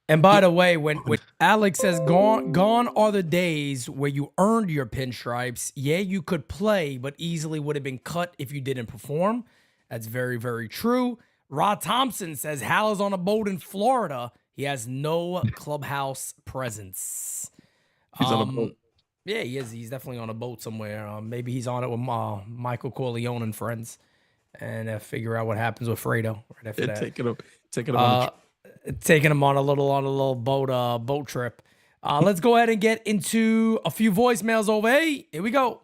And by the way, when Alex says gone are the days where you earned your pinstripes. Yeah, you could play, but easily would have been cut if you didn't perform. That's very, very true. Rod Thompson says Hal is on a boat in Florida. He has no clubhouse presence. He's on a boat. Yeah, he is. He's definitely on a boat somewhere. Maybe he's on it with Michael Corleone and friends, and figure out what happens with Fredo right after that. Taking him on a little boat trip. Let's go ahead and get into a few voicemails over. Hey, here we go.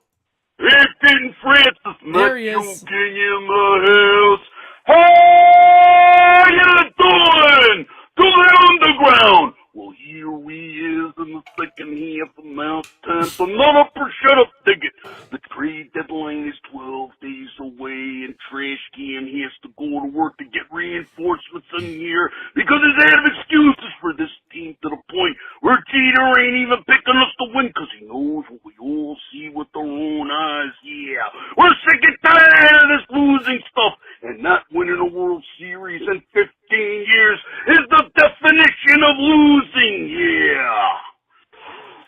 It's King Francis, There he is. King in the house. How you doing? To the underground. Well, here we is in the second half of Mount Time. So none up or shut up, dig it. The trade deadline is 12 days away, and Trash Can has to go to work to get reinforcements in here because he's out of excuses for this team to the point where Jeter ain't even picking us to win because he knows what we all see with our own eyes. Yeah, we're sick and tired of this losing stuff, and not winning a World Series in 15 years is the definition of losing. Yeah.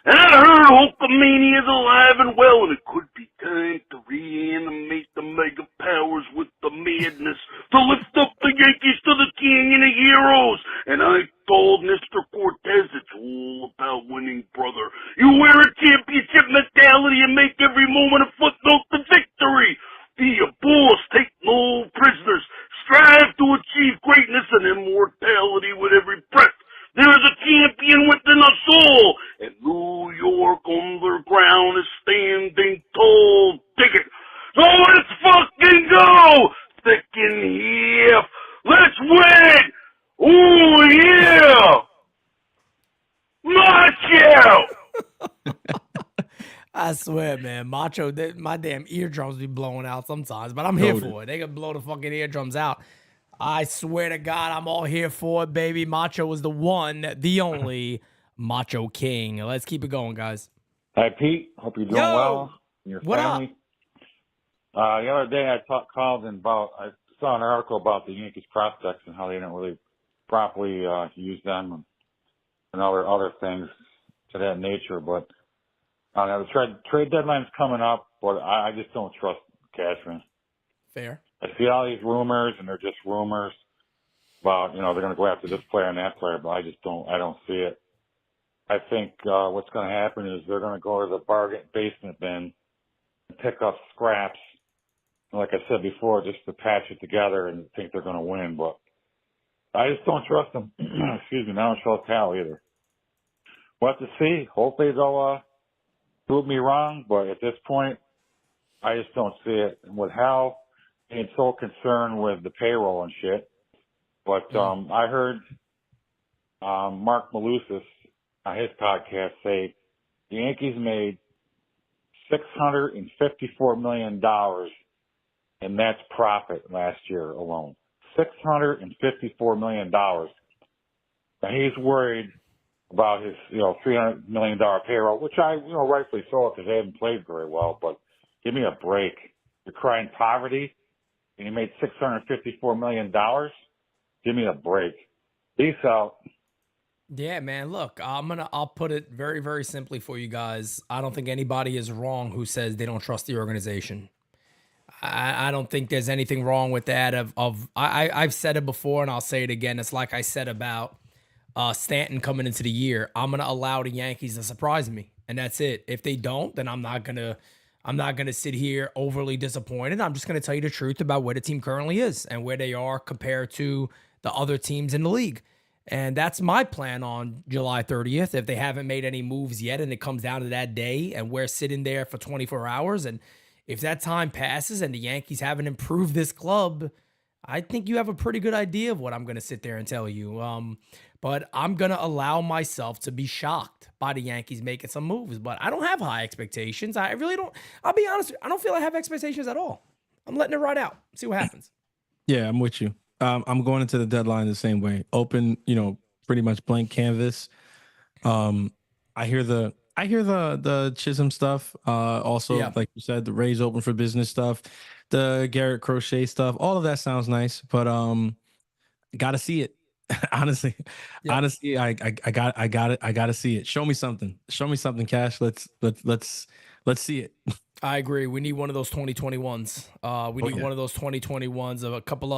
And I heard Hulkamania is alive and well, and it could be time to reanimate the mega powers with the madness to lift up the Yankees to the canyon of heroes. And I told Nestor Cortez it's all about winning, brother. You wear a championship mentality and make every moment a footnote to victory. Be a boss, take no prisoners, strive to achieve greatness and immortality with every breath. There is a champion within us all, and New York underground is standing tall. Dig it. So let's fucking go! Second half. Let's win! Ooh, yeah! Macho! I swear, man, Macho, my damn eardrums be blowing out sometimes, but I'm here for it. They can blow the fucking eardrums out. I swear to God, I'm all here for it, baby. Macho was the one, the only Macho King. Let's keep it going, guys. Hi, Pete. Hope you're doing well. And your family. The other day, I called and I saw an article about the Yankees prospects and how they didn't really properly use them and other things to that nature. But the trade deadline's coming up, but I just don't trust Cashman. Fair. I see all these rumors, and they're just rumors about, they're going to go after this player and that player, but I don't see it. I think what's going to happen is they're going to go to the bargain basement bin and pick up scraps, like I said before, just to patch it together and think they're going to win. But I just don't trust them. Excuse me, I don't trust Hal either. We'll have to see. Hopefully they'll prove me wrong, but at this point, I just don't see it. And with Hal being so concerned with the payroll and shit. But I heard Mark Malusis on his podcast say the Yankees made $654 million in net profit last year alone. $654 million. And he's worried about his, $300 million payroll, which I, rightfully so because they haven't played very well. But give me a break. You're crying poverty. And he made $654 million. Give me a break. Peace out. Yeah, man. Look, I'll put it very, very simply for you guys. I don't think anybody is wrong who says they don't trust the organization. I don't think there's anything wrong with that. I've said it before and I'll say it again. It's like I said about Stanton coming into the year. I'm gonna allow the Yankees to surprise me, and that's it. If they don't, then I'm not gonna sit here overly disappointed. I'm just gonna tell you the truth about where the team currently is and where they are compared to the other teams in the league. And that's my plan on July 30th. If they haven't made any moves yet and it comes down to that day and we're sitting there for 24 hours, and if that time passes and the Yankees haven't improved this club, I think you have a pretty good idea of what I'm going to sit there and tell you. But I'm going to allow myself to be shocked by the Yankees making some moves. But I don't have high expectations. I really don't. I'll be honest. I don't feel I have expectations at all. I'm letting it ride out. See what happens. Yeah, I'm with you. I'm going into the deadline the same way. Open, pretty much blank canvas. I hear the Chisholm stuff. Also, like you said, the Rays open for business stuff, the Garrett Crochet stuff. All of that sounds nice, but gotta see it. honestly, I gotta see it. Show me something. Show me something, Cash. Let's see it. I agree. We need one of those 2021s. We need one of those 2021s of a couple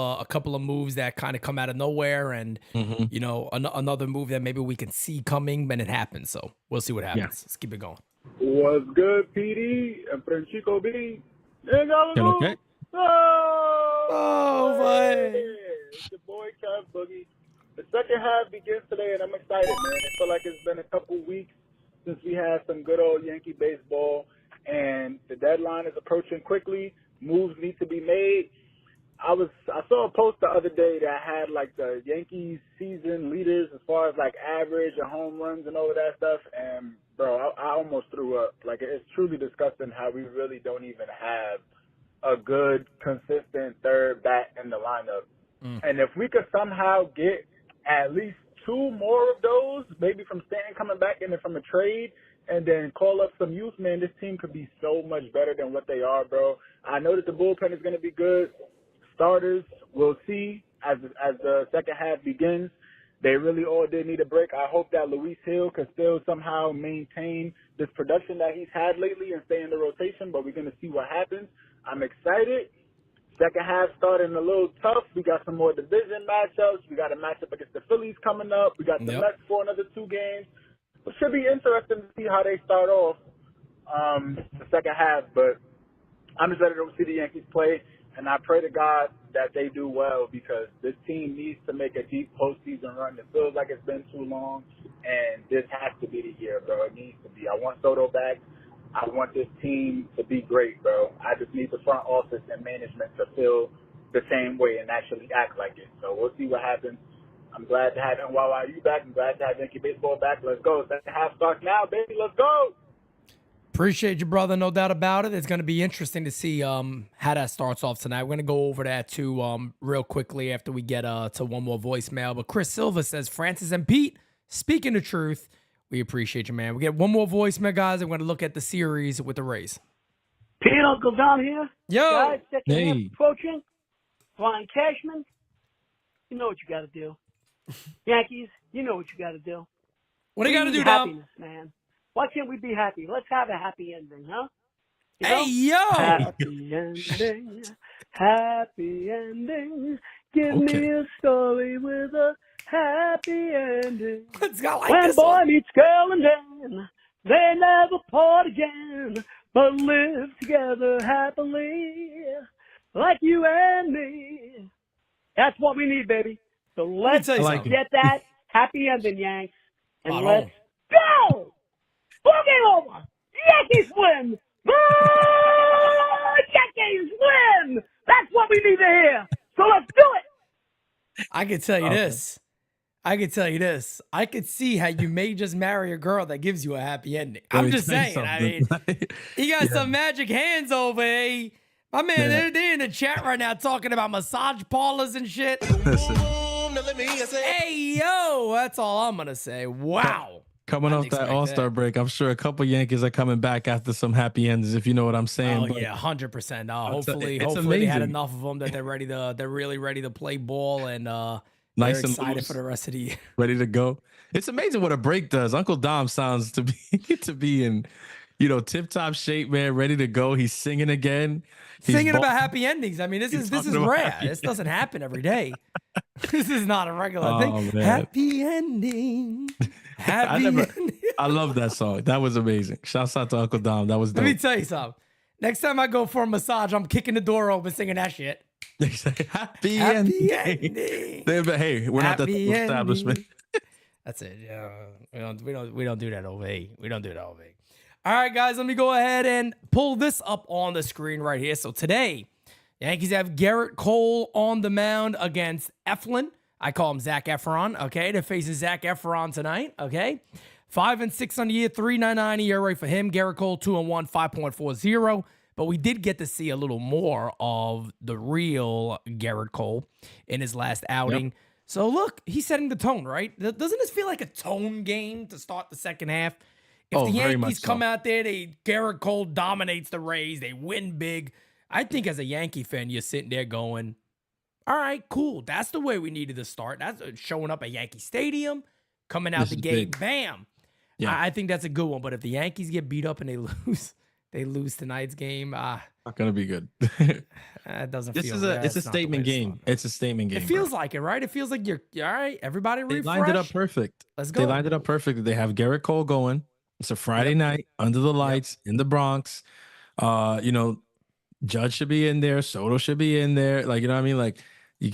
of moves that kind of come out of nowhere, and another move that maybe we can see coming when it happens. So we'll see what happens. Yeah. Let's keep it going. What's good, PD and Francisco B? Okay. Oh, boy. It's your boy Kev Boogie. The second half begins today, and I'm excited, man. I feel like it's been a couple weeks since we had some good old Yankee baseball. And the deadline is approaching quickly. Moves need to be made. I saw a post the other day that had like the Yankees season leaders as far as like average and home runs and all of that stuff. And bro, I almost threw up. Like, it's truly disgusting how we really don't even have a good, consistent third bat in the lineup. And if we could somehow get at least two more of those, maybe from Stanton coming back and then from a trade, and then call up some youth, man, this team could be so much better than what they are, bro. I know that the bullpen is going to be good. Starters, we'll see as the second half begins. They really all did need a break. I hope that Luis Hill can still somehow maintain this production that he's had lately and stay in the rotation, but we're going to see what happens. I'm excited. Second half starting a little tough. We got some more division matchups. We got a matchup against the Phillies coming up. We got the Mets for another 2 games. It should be interesting to see how they start off the second half, but I'm just ready to see the Yankees play, and I pray to God that they do well because this team needs to make a deep postseason run. It feels like it's been too long, and this has to be the year, bro. It needs to be. I want Soto back. I want this team to be great, bro. I just need the front office and management to feel the same way and actually act like it. So we'll see what happens. I'm glad to have NYYU back. I'm glad to have Yankee baseball back. Let's go. Second half starts now, baby. Let's go. Appreciate you, brother. No doubt about it. It's going to be interesting to see how that starts off tonight. We're going to go over that too real quickly after we get to one more voicemail. But Chris Silva says, Francis and Pete, speaking the truth, we appreciate you, man. We get one more voicemail, guys. I'm going to look at the series with the Rays. Pete, Uncle Dom here. Yo. Guys, second half approaching. Flying Cashman. You know what you got to do. Yankees, you know what you got to do. What do you got to do, Dom? Man. Why can't we be happy? Let's have a happy ending, huh? Hey, yo! Happy ending, happy ending. Give me a story with a happy ending. When boy meets girl and then they never part again, but live together happily, like you and me. That's what we need, baby. So let's get that happy ending, Yanks, and let's go! Boogie over! Yankees win! Yankees win! That's what we need to hear. So let's do it! I can tell you this. I could see how you may just marry a girl that gives you a happy ending. I'm just saying. I mean, he got some magic hands over, eh? My man, they're in the chat right now talking about massage parlors and shit. Hey, yo, that's all I'm going to say. Wow. Coming off that All-Star break, I'm sure a couple Yankees are coming back after some happy ends, if you know what I'm saying. Oh, yeah, 100%. Hopefully they had enough of them that they're really ready to play ball and nice they're excited and for the rest of the year. Ready to go. It's amazing what a break does. Uncle Dom sounds to be in, tip-top shape, man, ready to go. He's singing again. Singing about happy endends. I mean, this is rare. This doesn't happen every day. This is not a regular thing. Man. Happy ending. I love that song. That was amazing. Shouts out to Uncle Dom. That was dope. Let me tell you something. Next time I go for a massage, I'm kicking the door open singing that shit. Happy ending. Hey, we're not that establishment. That's it. Yeah, we don't do that over here. We don't do that over here. All right, guys, let me go ahead and pull this up on the screen right here. So today, Yankees have Garrett Cole on the mound against Eflin. I call him Zach Efron, okay? They're facing Zach Efron tonight, okay? 5-6 on the year, 3.99 ERA for him. Garrett Cole, 2-1, 5.40. But we did get to see a little more of the real Garrett Cole in his last outing. Yep. So look, he's setting the tone, right? Doesn't this feel like a tone game to start the second half? If the Yankees come out there, Garrett Cole dominates the Rays, they win big. I think as a Yankee fan, you're sitting there going, all right, cool. That's the way we needed to start. That's showing up at Yankee Stadium, coming out the gate, bam. Yeah. I think that's a good one. But if the Yankees get beat up and they lose tonight's game, not gonna be good. It doesn't this feel is a it's a statement game. It's a statement game. It feels like it, right? It feels like you're all right. Everybody refresh. They lined it up perfect. Let's go. They lined it up perfect. They have Garrett Cole going. It's a Friday night under the lights in the Bronx. Judge should be in there. Soto should be in there. Like, you know what I mean? Like, you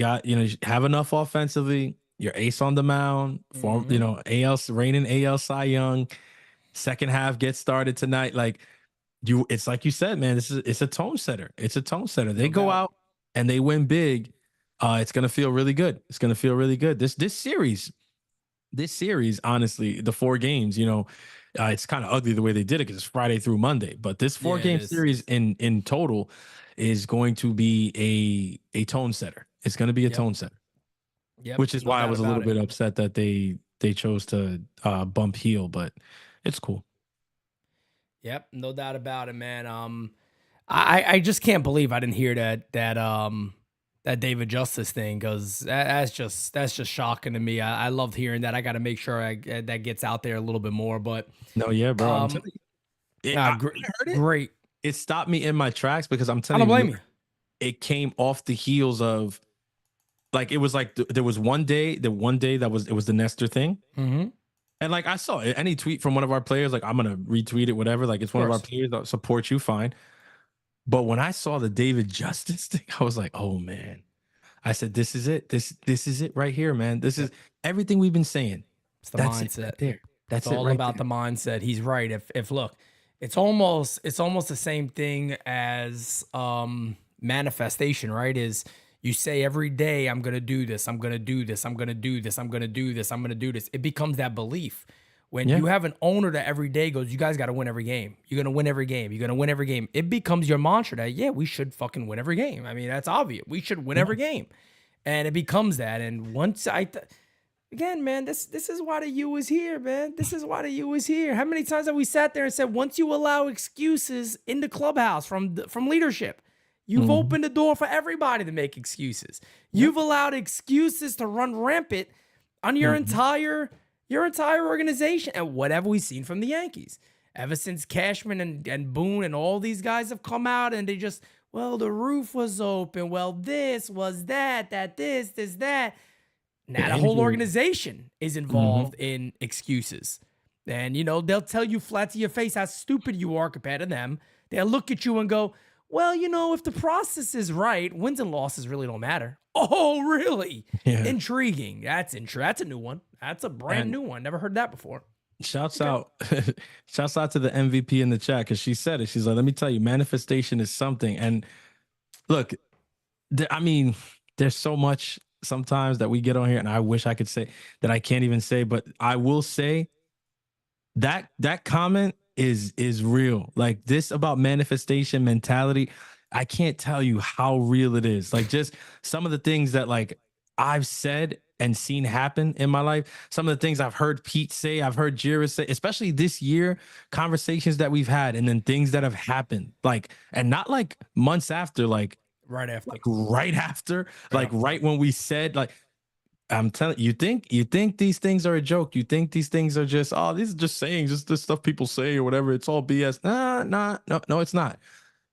have enough offensively. Your ace on the mound. Reigning AL Cy Young. Second half gets started tonight. Like, it's like you said, man. It's a tone setter. It's a tone setter. They go out and they win big. It's gonna feel really good. It's gonna feel really good. This series, honestly, the 4 games, it's kind of ugly the way they did it because it's Friday through Monday. But this 4-game series in total is going to be a tone setter. It's going to be a tone setter. Yep. Which is why I was a little bit upset that they chose to bump heel, but it's cool. Yep, no doubt about it, man. I just can't believe I didn't hear that David Justice thing, because that's just shocking to me. I loved hearing that. I got to make sure that gets out there a little bit more. But no, yeah, bro, I'm telling you, I heard it. Great. It stopped me in my tracks because I'm telling you, I don't blame you. It came off the heels of, like, it was like there was one day that it was the Nestor thing. Mm-hmm. And like, I saw any tweet from one of our players, like, I'm going to retweet it, whatever. Like, it's one of our players that support you, fine. But when I saw the David Justice thing, I was like, oh man. I said, this is it. This is it right here, man. This is everything we've been saying. It's the mindset. Right there. That's it's all about the mindset. He's right. If look, it's almost the same thing as manifestation, right? Is you say every day, I'm gonna do this, I'm gonna do this, I'm gonna do this, I'm gonna do this, I'm gonna do this. It becomes that belief. When you have an owner that every day goes, you guys got to win every game. You're going to win every game. You're going to win every game. It becomes your mantra that, we should fucking win every game. I mean, that's obvious. We should win every game. And it becomes that. And once again, man, this is why the U is here, man. This is why the U is here. How many times have we sat there and said, once you allow excuses in the clubhouse from leadership, you've opened the door for everybody to make excuses. You've allowed excuses to run rampant on your entire organization. And whatever we've seen from the Yankees, ever since Cashman and Boone and all these guys have come out and they just, the roof was open. Well, this was that, this, that. Now the whole organization is involved in excuses. And, they'll tell you flat to your face how stupid you are compared to them. They'll look at you and go, well, if the process is right, wins and losses really don't matter. Oh, really? Yeah. Intriguing. That's a new one. That's a brand new one. Never heard that before. Shouts out to the MVP in the chat, because she said it. She's like, let me tell you, manifestation is something. And look, there's so much sometimes that we get on here, and I wish I could say that I can't even say, but I will say that comment is real. Like, this about manifestation mentality, I can't tell you how real it is. Like, just some of the things that, like, I've said and seen happen in my life. Some of the things I've heard Pete say, I've heard Jira say, especially this year, conversations that we've had, and then things that have happened, like, and not like months after, like right after, like right when we said, like, I'm telling you, you think these things are a joke. You think these things are just, these are just sayings, just the stuff people say or whatever. It's all BS. No, it's not.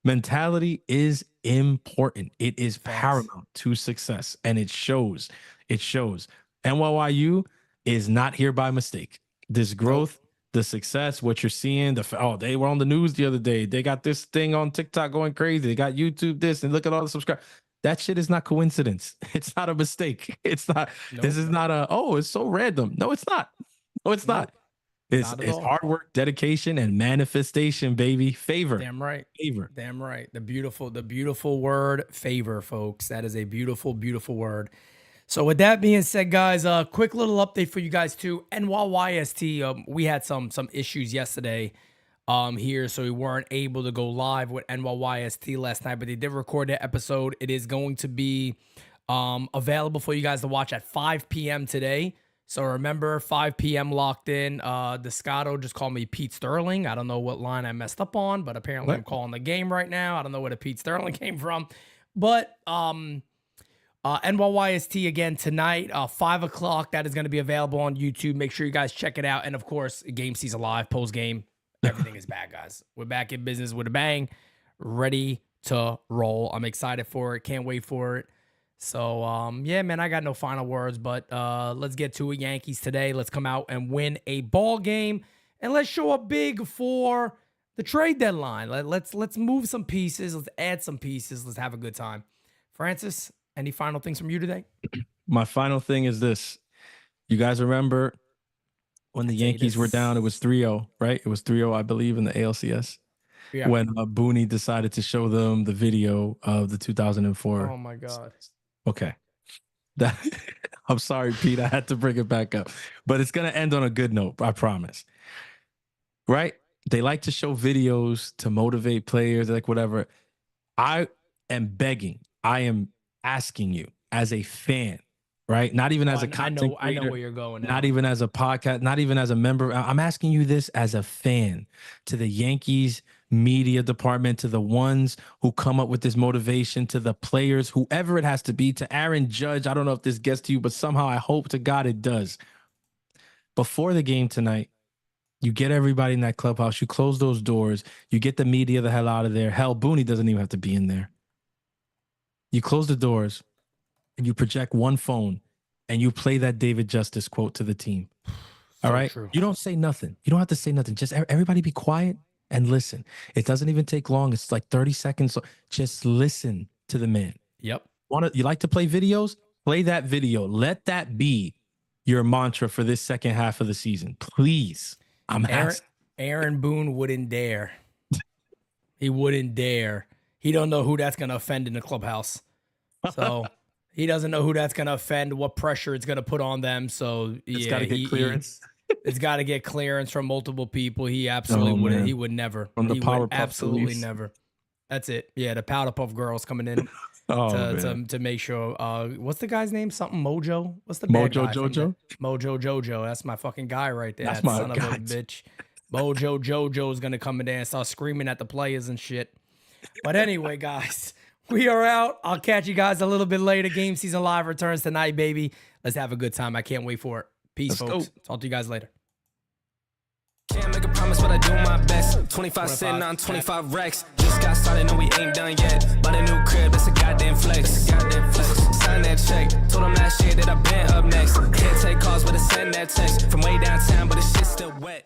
Mentality is important. It is paramount to success, and it shows. NYU is not here by mistake. This growth, the success, what you're seeing, they were on the news the other day. They got this thing on TikTok going crazy. They got YouTube this, and look at all the subscribers. That shit is not coincidence. It's not a mistake. It's not. Nope. This is not it's so random. No, it's not. It's hard work, dedication, and manifestation, baby. Favor. Damn right. Favor. Damn right. The beautiful word favor, folks. That is a beautiful, beautiful word. So with that being said, guys, a quick little update for you guys too. NYYST, we had some issues yesterday here, so we weren't able to go live with NYYST last night, but they did record that episode. It is going to be available for you guys to watch at 5 p.m. today. So remember, 5 p.m. locked in. Descato just called me Pete Sterling. I don't know what line I messed up on, but apparently I'm calling the game right now. I don't know where the Pete Sterling came from. But NYYST again tonight, 5 o'clock. That is going to be available on YouTube. Make sure you guys check it out. And of course, Game Season Live, post-game. Everything is back, guys. We're back in business with a bang. Ready to roll. I'm excited for it. Can't wait for it. So, yeah, man, I got no final words, but let's get to it. Yankees today. Let's come out and win a ball game, and let's show up big for the trade deadline. Let's move some pieces. Let's add some pieces. Let's have a good time. Francis, any final things from you today? My final thing is this. You guys remember when the Yankees were down, it was 3-0, right? It was 3-0, I believe, in the ALCS. Yeah. When Booney decided to show them the video of the 2004. Oh, my God. Okay. I'm sorry, Pete. I had to bring it back up. But it's going to end on a good note, I promise. Right? They like to show videos to motivate players, like whatever. I am begging. I am asking you as a fan, right? Not even as a content creator. I know where you're going now. Not even as a podcast, not even as a member. I'm asking you this as a fan, to the Yankees media department, to the ones who come up with this motivation, to the players, whoever it has to be, to Aaron Judge. I don't know if this gets to you, but somehow I hope to God it does. Before the game tonight, you get everybody in that clubhouse, you close those doors, you get the media the hell out of there. Hell, Booney doesn't even have to be in there. You close the doors and you project one phone and you play that David Justice quote to the team. All right? True. You don't say nothing. You don't have to say nothing. Just everybody be quiet and listen. It doesn't even take long. It's like 30 seconds. Just listen to the man. Yep. You like to play videos? Play that video. Let that be your mantra for this second half of the season. Please. Aaron Boone wouldn't dare. He wouldn't dare. He don't know who that's going to offend in the clubhouse. So he doesn't know who that's going to offend, what pressure it's going to put on them. So it's got to get clearance. It's got to get clearance from multiple people. He absolutely wouldn't. Man. He would never. From the Powerpuff absolutely police. Never. That's it. Yeah, the Powderpuff girls coming in to make sure. What's the guy's name? Something Mojo. What's the bad Mojo guy Jojo? Mojo Jojo. That's my fucking guy right there. That's that my son guy. of a bitch. Mojo Jojo is gonna come in there and start screaming at the players and shit. But anyway, guys, we are out. I'll catch you guys a little bit later. Game Season Live returns tonight, baby. Let's have a good time. I can't wait for it. Peace, folks. Talk to you guys later. Can't make a promise, but I do my best. 25 sitting on 25 racks. Just got started, no, we ain't done yet. Bought a new crib, that's a goddamn flex. Sign that check. Told them last year that I been up next. Can't take calls, but I send that text. From way downtown, but the shit's still wet.